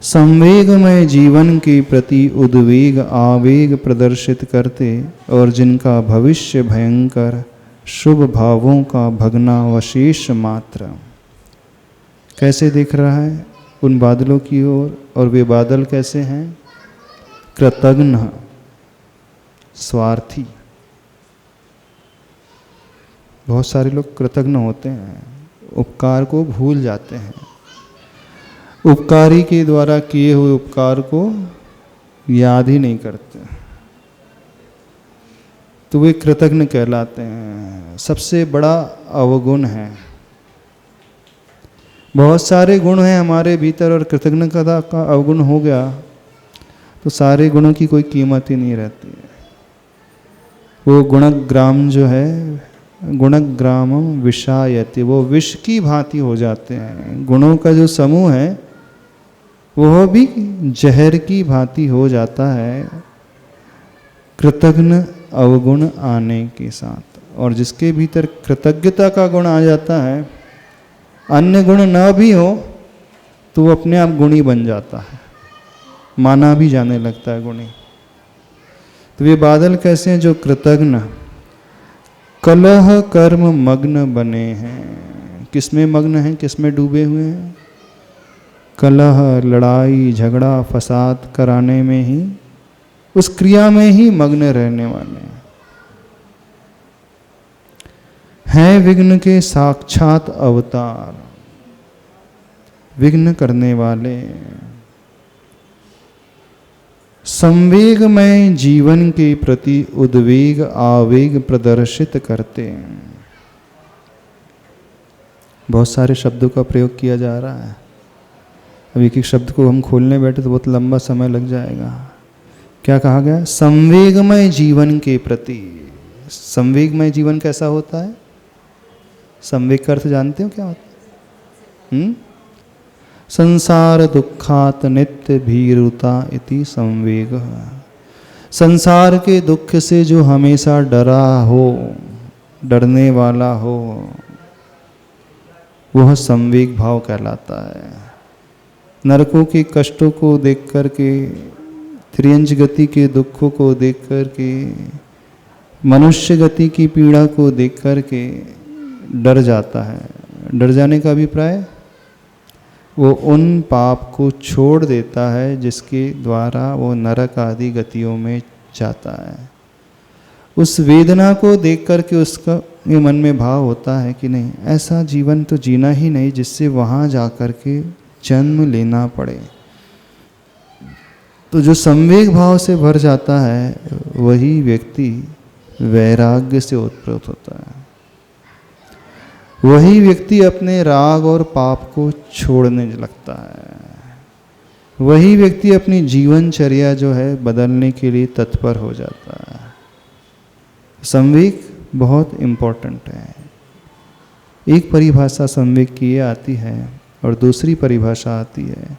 संवेगमय जीवन के प्रति उद्वेग आवेग प्रदर्शित करते और जिनका भविष्य भयंकर शुभ भावों का भग्नावशेष मात्र। कैसे देख रहा है उन बादलों की ओर? और वे बादल कैसे हैं? कृतघ्न, स्वार्थी। बहुत सारे लोग कृतघ्न होते हैं, उपकार को भूल जाते हैं, उपकारी के द्वारा किए हुए उपकार को याद ही नहीं करते, तो वे कृतघ्न कहलाते हैं। सबसे बड़ा अवगुण है। बहुत सारे गुण हैं हमारे भीतर और कृतज्ञता का अवगुण हो गया तो सारे गुणों की कोई कीमत ही नहीं रहती है। वो गुणग्राम जो है, गुणग्रामम विषायति, वो विष की भांति हो जाते हैं। गुणों का जो समूह है वह भी जहर की भांति हो जाता है कृतघ्न अवगुण आने के साथ। और जिसके भीतर कृतज्ञता का गुण आ जाता है, अन्य गुण न भी हो तो वो अपने आप गुणी बन जाता है, माना भी जाने लगता है गुणी। तो ये बादल कैसे हैं? जो कृतघ्न कलह कर्म मग्न बने हैं। किसमें मग्न हैं? किसमें डूबे हुए हैं? कलह, लड़ाई झगड़ा फसाद कराने में ही, उस क्रिया में ही मग्न रहने वाले हैं विघ्न के साक्षात अवतार, विघ्न करने वाले। संवेगमय जीवन के प्रति उद्वेग आवेग प्रदर्शित करते हैं। बहुत सारे शब्दों का प्रयोग किया जा रहा है। अब एक एक शब्द को हम खोलने बैठे तो बहुत लंबा समय लग जाएगा। क्या कहा गया? संवेगमय जीवन के प्रति। संवेगमय जीवन कैसा होता है? संवेग का अर्थ जानते हो क्या होता है? संसार दुखात नित्य भीरुता इति संवेग। संसार के दुख से जो हमेशा डरा हो, डरने वाला हो, वह संवेग भाव कहलाता है। नरकों के कष्टों को देख कर के, त्रियंज गति के दुखों को देख कर के, मनुष्य गति की पीड़ा को देख कर के डर जाता है। डर जाने का अभिप्राय, वो उन पाप को छोड़ देता है जिसके द्वारा वो नरक आदि गतियों में जाता है। उस वेदना को देख कर के उसका ये मन में भाव होता है कि नहीं, ऐसा जीवन तो जीना ही नहीं जिससे वहाँ जा कर के जन्म लेना पड़े। तो जो संवेग भाव से भर जाता है वही व्यक्ति वैराग्य से उत्प्रोत होता है। वही व्यक्ति अपने राग और पाप को छोड़ने लगता है। वही व्यक्ति अपनी जीवनचर्या जो है बदलने के लिए तत्पर हो जाता है। संवेग बहुत इम्पोर्टेंट है। एक परिभाषा संवेग की ये आती है और दूसरी परिभाषा आती है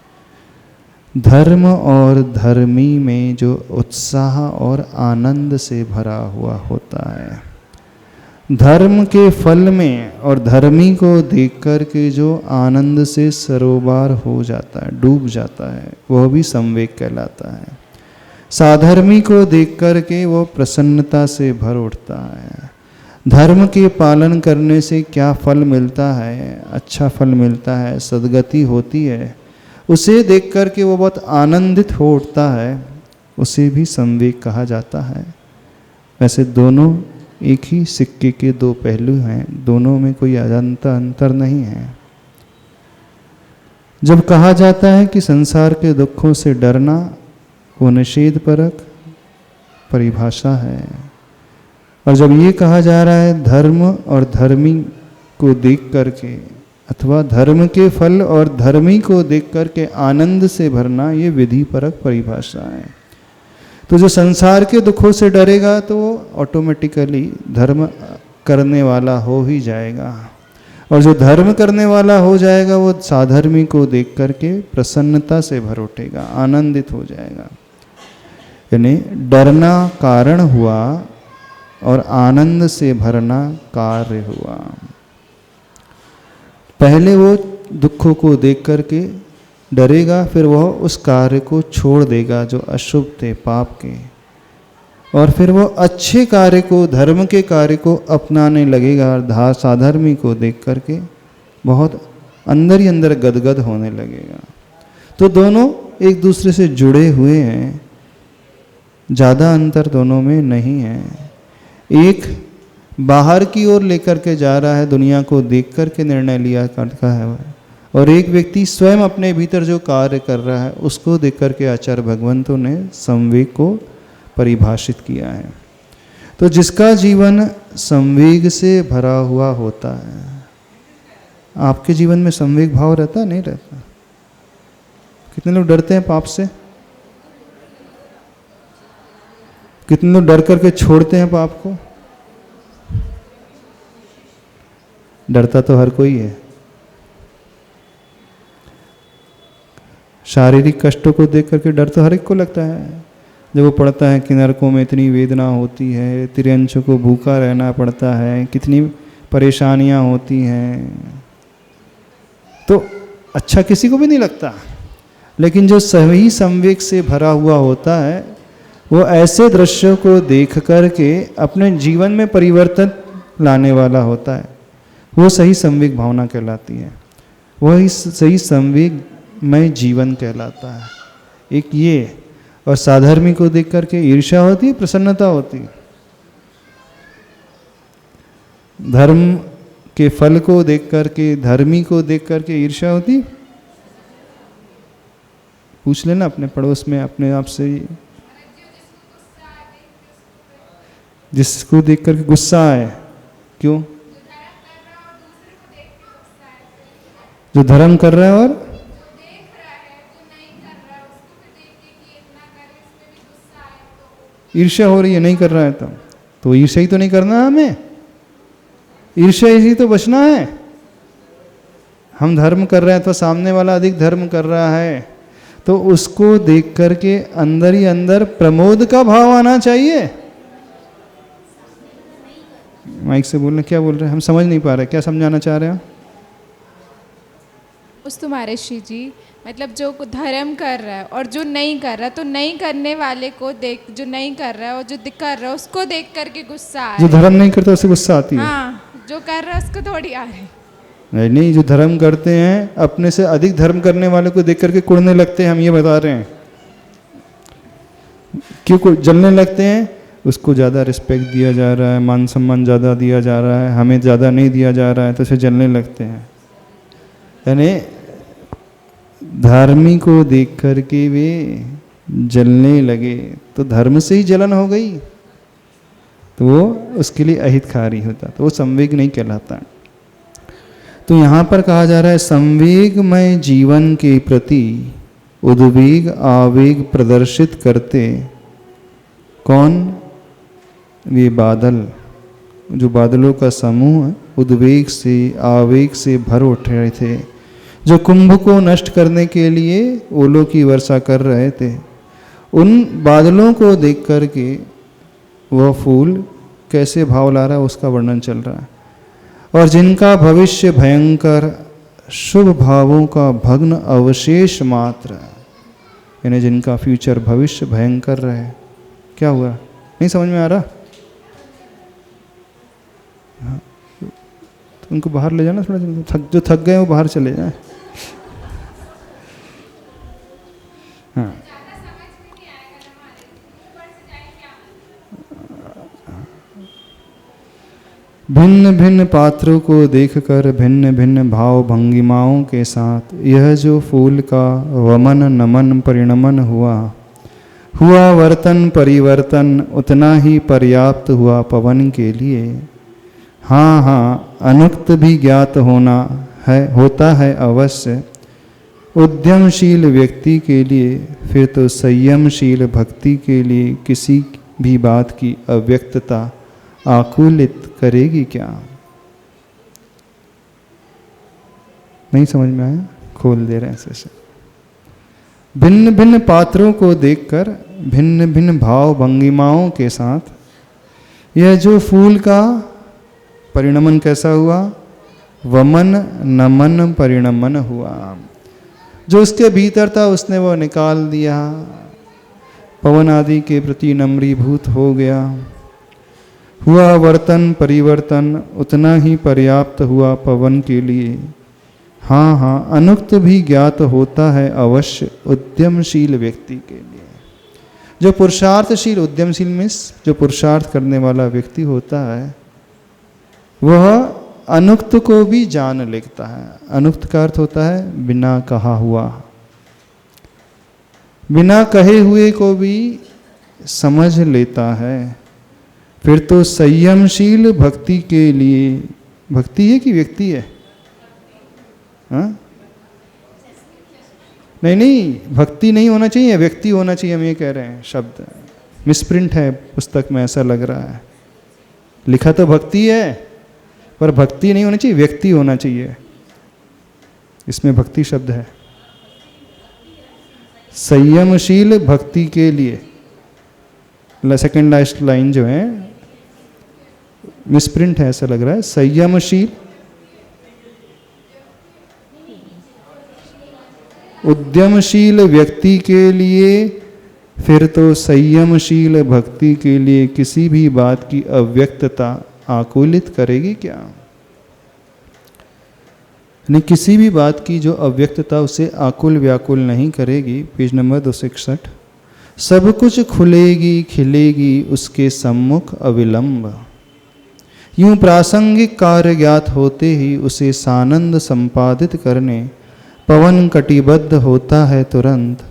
धर्म और धर्मी में जो उत्साह और आनंद से भरा हुआ होता है। धर्म के फल में और धर्मी को देख कर के जो आनंद से सरोबार हो जाता है, डूब जाता है, वह भी संवेग कहलाता है। साधर्मी को देख कर के वो प्रसन्नता से भर उठता है। धर्म के पालन करने से क्या फल मिलता है? अच्छा फल मिलता है, सद्गति होती है। उसे देख कर के वो बहुत आनंदित हो उठता है, उसे भी संवेग कहा जाता है। वैसे दोनों एक ही सिक्के के दो पहलू हैं, दोनों में कोई अजंता अंतर नहीं है। जब कहा जाता है कि संसार के दुखों से डरना, वो निषेधपरक परिभाषा है। और जब ये कहा जा रहा है धर्म और धर्मी को देख करके, अथवा धर्म के फल और धर्मी को देख करके आनंद से भरना, ये विधिपरक परिभाषा है। तो जो संसार के दुखों से डरेगा तो वो ऑटोमेटिकली धर्म करने वाला हो ही जाएगा, और जो धर्म करने वाला हो जाएगा वो साधर्मी को देख करके प्रसन्नता से भर उठेगा, आनंदित हो जाएगा। यानी डरना कारण हुआ और आनंद से भरना कार्य हुआ। पहले वो दुखों को देख करके डरेगा, फिर वह उस कार्य को छोड़ देगा जो अशुभ थे, पाप के, और फिर वह अच्छे कार्य को, धर्म के कार्य को अपनाने लगेगा। और साधर्मी को देख करके बहुत अंदर ही अंदर गदगद होने लगेगा। तो दोनों एक दूसरे से जुड़े हुए हैं, ज़्यादा अंतर दोनों में नहीं है। एक बाहर की ओर लेकर के जा रहा है, दुनिया को देख कर के निर्णय लिया करता है, और एक व्यक्ति स्वयं अपने भीतर जो कार्य कर रहा है उसको देख कर के आचार्य भगवंतों ने संवेग को परिभाषित किया है। तो जिसका जीवन संवेग से भरा हुआ होता है, आपके जीवन में संवेग भाव रहता नहीं रहता? कितने लोग डरते हैं पाप से? कितने लोग डर करके छोड़ते हैं पाप को? डरता तो हर कोई है। शारीरिक कष्टों को देख करके डर तो हर एक को लगता है। जब वो पढ़ता है कि नरकों में इतनी वेदना होती है, त्रियंशों को भूखा रहना पड़ता है, कितनी परेशानियां होती हैं, तो अच्छा किसी को भी नहीं लगता। लेकिन जो सही संवेग से भरा हुआ होता है, वो ऐसे दृश्यों को देख करके अपने जीवन में परिवर्तन लाने वाला होता है। वो सही संवेग भावना कहलाती है, वही सही संवेग में जीवन कहलाता है। एक ये, और साधर्मी को देख करके ईर्ष्या होती है, प्रसन्नता होती है। धर्म के फल को देख करके, धर्मी को देख करके ईर्ष्या होती। पूछ लेना अपने पड़ोस में अपने आप से, जिसको देख करके गुस्सा आए, क्यों? जो धर्म कर रहा है और ईर्ष्या हो रही है, नहीं कर रहा है तो ईर्ष्या ही तो नहीं करना है हमें, ईर्ष्या ही तो बचना है। हम धर्म कर रहे हैं तो सामने वाला अधिक धर्म कर रहा है तो उसको देख करके अंदर ही अंदर प्रमोद का भाव आना चाहिए। माइक से बोलना, क्या बोल रहे हैं, हम समझ नहीं पा रहे, क्या समझाना चाह रहे हैं? उस तुम्हारे श्री जी मतलब जो धर्म कर रहा है और जो नहीं कर रहा, तो नहीं करने वाले को देख, जो नहीं कर रहा है और जो कर रहा है उसको देख करके गुस्सा आ रहा है। जो धर्म नहीं करता उसे गुस्सा आती है। हाँ, जो कर रहा है उसको थोड़ी आ रही। नहीं, जो धर्म करते हैं अपने से अधिक धर्म करने वाले को देख करके कुड़ने लगते हैं, हम ये बता रहे हैं। क्यों जलने लगते हैं? उसको ज़्यादा रिस्पेक्ट दिया जा रहा है, मान सम्मान ज़्यादा दिया जा रहा है, हमें ज़्यादा नहीं दिया जा रहा है, तो उसे जलने लगते हैं। यानी धार्मिक को देख करके वे जलने लगे तो धर्म से ही जलन हो गई, तो वो उसके लिए अहितकारी होता, तो वो संवेग नहीं कहलाता। तो यहाँ पर कहा जा रहा है संवेगमय जीवन के प्रति उद्वेग आवेग प्रदर्शित करते कौन? वे बादल, जो बादलों का समूह उद्वेग से आवेग से भर उठ रहे थे, जो कुंभ को नष्ट करने के लिए ओलों की वर्षा कर रहे थे। उन बादलों को देख करके वह फूल कैसे भाव ला रहा है उसका वर्णन चल रहा है। और जिनका भविष्य भयंकर शुभ भावों का भग्न अवशेष मात्र, यानी जिनका फ्यूचर भविष्य भयंकर रहे। क्या हुआ, नहीं समझ में आ रहा? तो उनको बाहर ले जाना थोड़ा, जो थक गए वो बाहर चले जाए। हाँ, भिन्न भिन्न पात्रों को देखकर भिन्न भिन्न भाव भंगिमाओं के साथ यह जो फूल का वमन नमन परिणमन हुआ वर्तन परिवर्तन उतना ही पर्याप्त हुआ पवन के लिए। हाँ हाँ, अनुक्त भी ज्ञात होता है अवश्य उद्यमशील व्यक्ति के लिए, फिर तो संयमशील भक्ति के लिए किसी भी बात की अव्यक्तता आकुलित करेगी क्या? नहीं समझ में आया? खोल दे रहे हैं ऐसे। भिन्न भिन्न पात्रों को देखकर भिन्न भिन्न भाव भंगिमाओं के साथ यह जो फूल का परिणमन कैसा हुआ? वमन नमन परिणमन हुआ। जो उसके भीतर था उसने वो निकाल दिया, पवन आदि के प्रति नम्रीभूत हो गया। हुआ वर्तन परिवर्तन उतना ही पर्याप्त हुआ पवन के लिए। हाँ हाँ, अनुक्त भी ज्ञात होता है अवश्य उद्यमशील व्यक्ति के लिए। जो पुरुषार्थशील, उद्यमशील मीन्स जो पुरुषार्थ करने वाला व्यक्ति होता है वह अनुक्त को भी जान लेता है। अनुक्त का अर्थ होता है बिना कहा हुआ, बिना कहे हुए को भी समझ लेता है। फिर तो संयमशील भक्ति के लिए, भक्ति है कि व्यक्ति है? हाँ? नहीं, भक्ति नहीं होना चाहिए, व्यक्ति होना चाहिए, हम ये कह रहे हैं। शब्द मिसप्रिंट है पुस्तक में, ऐसा लग रहा है। लिखा तो भक्ति है पर भक्ति नहीं होना चाहिए, व्यक्ति होना चाहिए। इसमें भक्ति शब्द है। संयमशील भक्ति के लिए, सेकंड लास्ट लाइन जो है मिसप्रिंट है, ऐसा लग रहा है। संयमशील उद्यमशील व्यक्ति के लिए, फिर तो संयमशील भक्ति के लिए किसी भी बात की अव्यक्तता आकुलित करेगी क्या? नहीं, किसी भी बात की जो अव्यक्तता उसे आकुल व्याकुल नहीं करेगी। Page number 261। सब कुछ खुलेगी खिलेगी उसके सम्मुख अविलंब। यूं प्रासंगिक कार्य ज्ञात होते ही उसे सानंद संपादित करने पवन कटिबद्ध होता है तुरंत।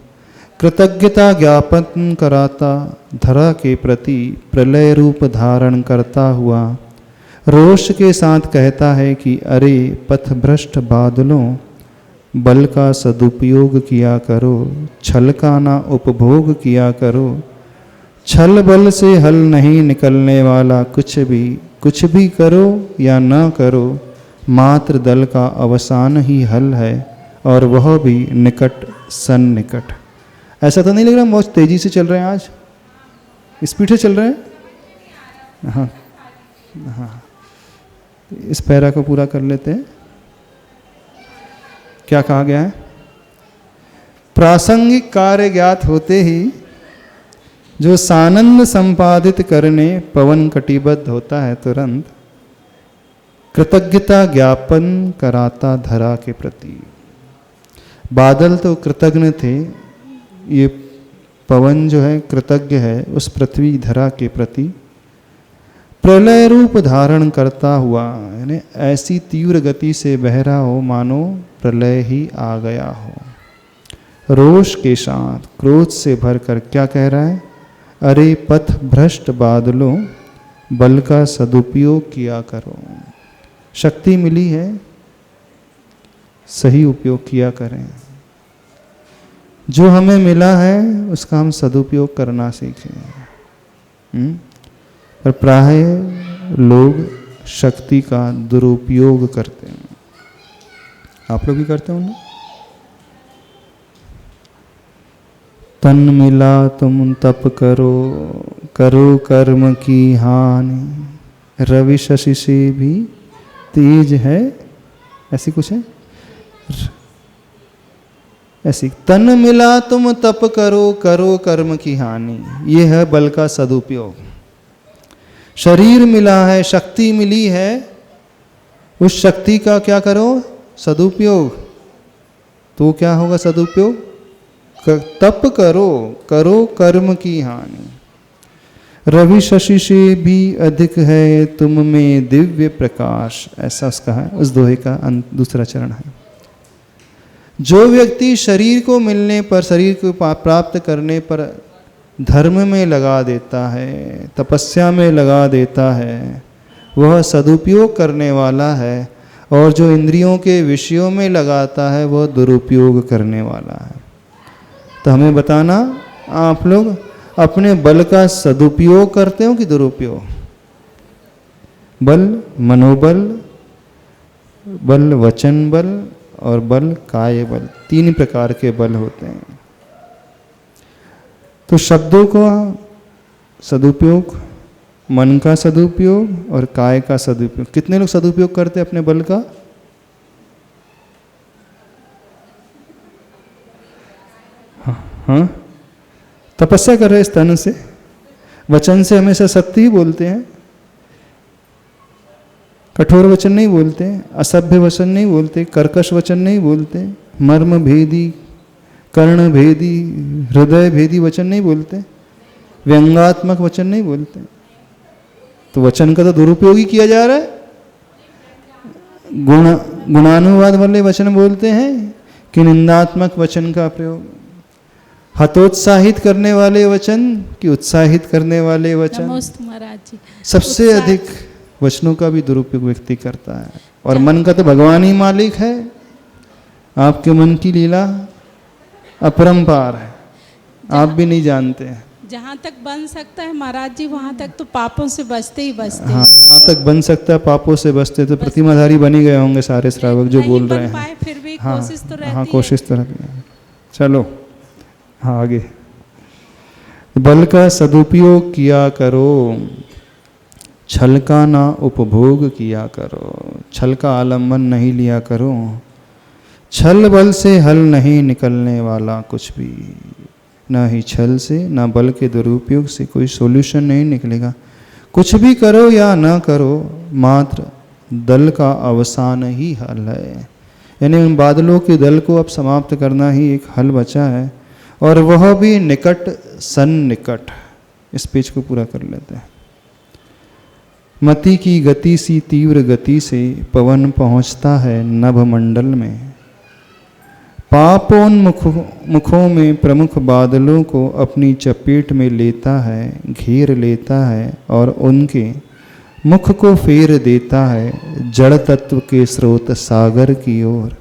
कृतज्ञता ज्ञापन कराता धरा के प्रति प्रलय रूप धारण करता हुआ रोष के साथ कहता है कि अरे पथभ्रष्ट बादलों, बल का सदुपयोग किया करो, छल का ना उपभोग किया करो। छल बल से हल नहीं निकलने वाला कुछ भी करो या ना करो, मात्र दल का अवसान ही हल है, और वह भी निकट सन्निकट। ऐसा तो नहीं लग रहा बहुत तेजी से चल रहे हैं, आज स्पीड से चल रहे हैं? हाँ हाँ, इस पैरा को पूरा कर लेते हैं। क्या कहा गया है? प्रासंगिक कार्य ज्ञात होते ही जो सानंद संपादित करने पवन कटिबद्ध होता है, तुरंत कृतज्ञता ज्ञापन कराता धरा के प्रति। बादल तो कृतज्ञ थे, ये पवन जो है कृतज्ञ है उस पृथ्वी धरा के प्रति। प्रलय रूप धारण करता हुआ, यानी ऐसी तीव्र गति से बह रहा हो मानो प्रलय ही आ गया हो। रोष के साथ क्रोध से भरकर क्या कह रहा है? अरे पथ भ्रष्ट बादलों, बल का सदुपयोग किया करो। शक्ति मिली है, सही उपयोग किया करें। जो हमें मिला है उसका हम सदुपयोग करना सीखें। पर प्राय लोग शक्ति का दुरुपयोग करते हैं। आप लोग भी करते हो ना? तन मिला तुम तप करो, करो कर्म की हानि, रवि शशि से भी तेज है, ऐसी कुछ है ऐसी। तन मिला तुम तप करो, करो कर्म की हानि, ये है बल का सदुपयोग। शरीर मिला है, शक्ति मिली है, उस शक्ति का क्या करो? सदुपयोग। तो क्या होगा सदुपयोग? तप करो, करो कर्म की हानि। रवि शशि से भी अधिक है तुम में दिव्य प्रकाश, ऐसा उसका है, उस दोहे का दूसरा चरण है। जो व्यक्ति शरीर को मिलने पर, शरीर को प्राप्त करने पर धर्म में लगा देता है, तपस्या में लगा देता है, वह सदुपयोग करने वाला है। और जो इंद्रियों के विषयों में लगाता है वह दुरुपयोग करने वाला है। तो हमें बताना, आप लोग अपने बल का सदुपयोग करते हो कि दुरुपयोग? बल मनोबल, बल वचन बल और बल काय बल, 3 प्रकार के बल होते हैं। तो शब्दों का सदुपयोग, मन का सदुपयोग और काय का सदुपयोग। कितने लोग सदुपयोग करते हैं अपने बल का? हाँ, तपस्या कर रहे इस तन से, वचन से हमेशा सत्य ही बोलते हैं, कठोर वचन नहीं बोलते, असभ्य वचन नहीं बोलते, कर्कश वचन नहीं बोलते, मर्म भेदी, कर्ण भेदी, हृदय भेदी वचन नहीं बोलते, व्यंगात्मक वचन नहीं बोलते। तो वचन का तो दुरुपयोग ही किया जा रहा है। गुणानुवाद वाले वचन बोलते हैं कि निंदात्मक वचन का प्रयोग, हतोत्साहित करने वाले वचन कि उत्साहित करने वाले वचन। महाराज जी, सबसे अधिक वचनों का भी दुरुपयोग व्यक्ति करता है। और मन का तो भगवान ही मालिक है। आपके मन की लीला अपरंपार है, आप भी नहीं जानते हैं। जहाँ तक बन सकता है महाराज जी वहाँ तक तो पापों से बचते ही बचते। हाँ, जहाँ तक बन सकता है पापों से बचते। तो प्रतिमाधारी बनी गए होंगे सारे श्रावक जो बोल रहे हैं। फिर भी हाँ, कोशिश तो रहती हाँ, है। कोशिश तो रहती है। चलो हाँ, आगे। बल का सदुपयोग किया करो, छल का ना उपभोग किया करो। छल का आलम्बन नहीं लिया करो। छल बल से हल नहीं निकलने वाला कुछ भी। ना ही छल से ना बल के दुरुपयोग से कोई सॉल्यूशन नहीं निकलेगा। कुछ भी करो या ना करो, मात्र दल का अवसान ही हल है। यानी उन बादलों के दल को अब समाप्त करना ही एक हल बचा है, और वह भी निकट सन्निकट। इस पेज को पूरा कर लेते हैं। मति की गति सी तीव्र गति से पवन पहुँचता है नभ मंडल में। पापोन्मुखों में प्रमुख बादलों को अपनी चपेट में लेता है, घेर लेता है और उनके मुख को फेर देता है जड़ तत्व के स्रोत सागर की ओर।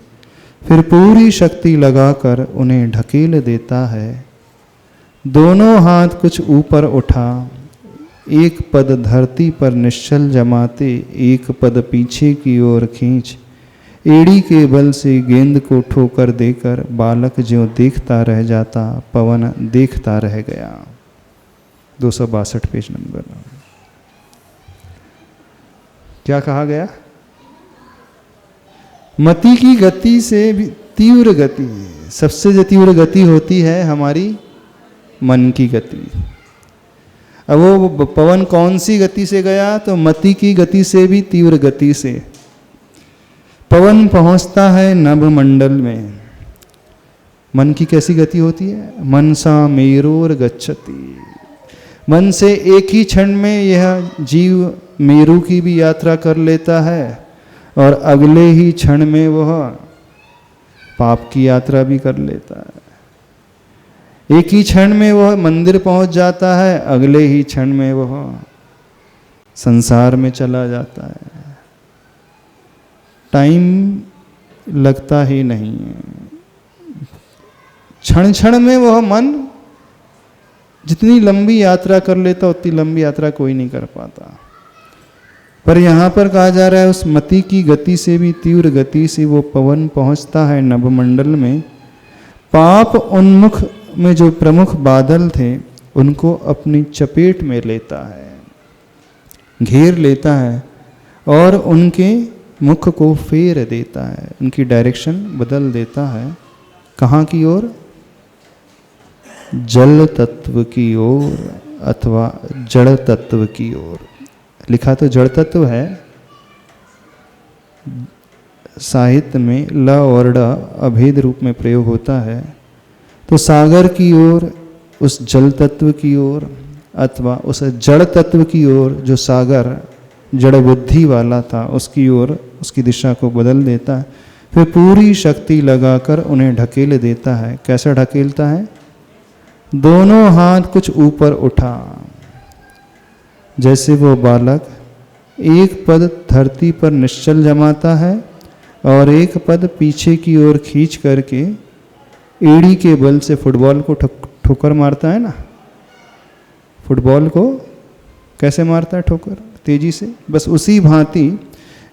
फिर पूरी शक्ति लगाकर उन्हें ढकेल देता है। दोनों हाथ कुछ ऊपर उठा, एक पद धरती पर निश्चल जमाते, एक पद पीछे की ओर खींच, एड़ी के बल से गेंद को ठोकर देकर बालक ज्यों देखता रह जाता, पवन देखता रह गया। 262 पेज नंबर। क्या कहा गया? मति की गति से भी तीव्र गति, सबसे जो तीव्र गति होती है हमारी मन की गति। अब वो पवन कौन सी गति से गया? तो मति की गति से भी तीव्र गति से पवन पहुंचता है नभमंडल में। मन की कैसी गति होती है? मनसा मेरोर गच्छति। मन से एक ही क्षण में यह जीव मेरु की भी यात्रा कर लेता है और अगले ही क्षण में वह पाप की यात्रा भी कर लेता है। एक ही क्षण में वह मंदिर पहुंच जाता है, अगले ही क्षण में वह संसार में चला जाता है। टाइम लगता ही नहीं है। क्षण क्षण में वह मन जितनी लंबी यात्रा कर लेता, उतनी लंबी यात्रा कोई नहीं कर पाता। पर यहाँ पर कहा जा रहा है उस मति की गति से भी तीव्र गति से वो पवन पहुँचता है नभमंडल में। पाप उन्मुख में जो प्रमुख बादल थे उनको अपनी चपेट में लेता है, घेर लेता है और उनके मुख को फेर देता है, उनकी डायरेक्शन बदल देता है। कहाँ की ओर? जल तत्व की ओर अथवा जड़ तत्व की ओर। लिखा तो जड़ तत्व है, साहित्य में ल और ड अभेद रूप में प्रयोग होता है। तो सागर की ओर, उस जल तत्व की ओर अथवा उस जड़ तत्व की ओर, जो सागर जड़ बुद्धि वाला था उसकी ओर उसकी दिशा को बदल देता है। फिर पूरी शक्ति लगाकर उन्हें ढकेल देता है। कैसा ढकेलता है? दोनों हाथ कुछ ऊपर उठा, जैसे वो बालक एक पद धरती पर निश्चल जमाता है और एक पद पीछे की ओर खींच करके एड़ी के बल से फुटबॉल को ठोकर मारता है ना। फुटबॉल को कैसे मारता है? ठोकर, तेजी से। बस उसी भांति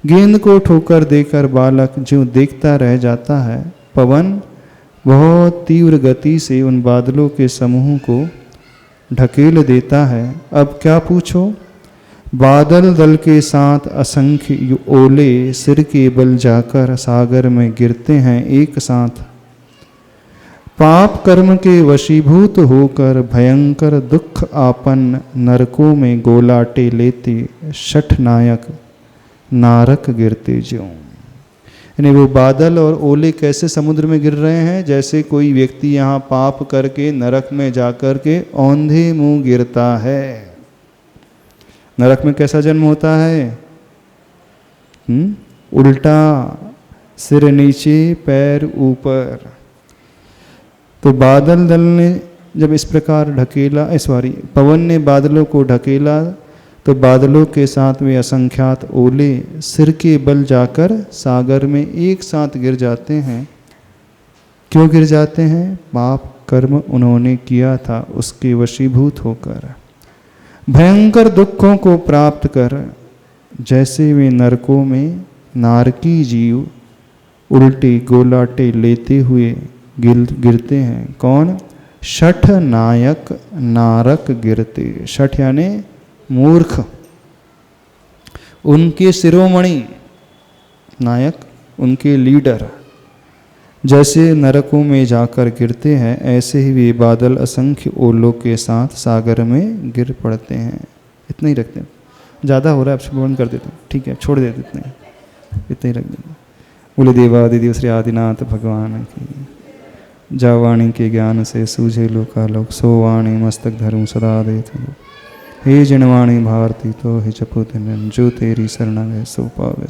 गेंद को ठोकर देकर बालक ज्यों देखता रह जाता है। पवन बहुत तीव्र गति से उन बादलों के समूह को ढकेल देता है। अब क्या पूछो? बादल दल के साथ असंख्य ओले सिर के बल जाकर सागर में गिरते हैं एक साथ। पाप कर्म के वशीभूत होकर भयंकर दुख आपन नरकों में गोलाटे लेते शठ नायक नारक गिरते ज्यों। यानी वो बादल और ओले कैसे समुद्र में गिर रहे हैं? जैसे कोई व्यक्ति यहाँ पाप करके नरक में जाकर के औंधे मुंह गिरता है। नरक में कैसा जन्म होता है? उल्टा, सिर नीचे पैर ऊपर। तो बादल दल ने जब इस प्रकार ढकेला, पवन ने बादलों को ढकेला, तो बादलों के साथ वे असंख्यात ओले सिर के बल जाकर सागर में एक साथ गिर जाते हैं। क्यों गिर जाते हैं? पाप कर्म उन्होंने किया था उसके वशीभूत होकर, भयंकर दुखों को प्राप्त कर। जैसे वे नरकों में नारकी जीव उल्टे गोलाटे लेते हुए गिरते हैं। कौन? शठ नायक नारक गिरते। शठ यानी मूर्ख, उनके शिरोमणि, नायक उनके लीडर जैसे नरकों में जाकर गिरते हैं, ऐसे ही वे बादल असंख्य ओलों के साथ सागर में गिर पड़ते हैं। इतना ही रखते हैं, ज़्यादा हो रहा है, अब बंद कर देते हैं। ठीक है, छोड़ देते इतने, इतना ही रख देते। बोले देवादिदेव श्री आदिनाथ भगवान की। जा वाणी के ज्ञान से सूझे लोकालोक, सो वाणी मस्तक धरूं सदा देत। हे जिनवाणी भारती तो हे जपो दिन, जो तेरी शरण है सो पावे।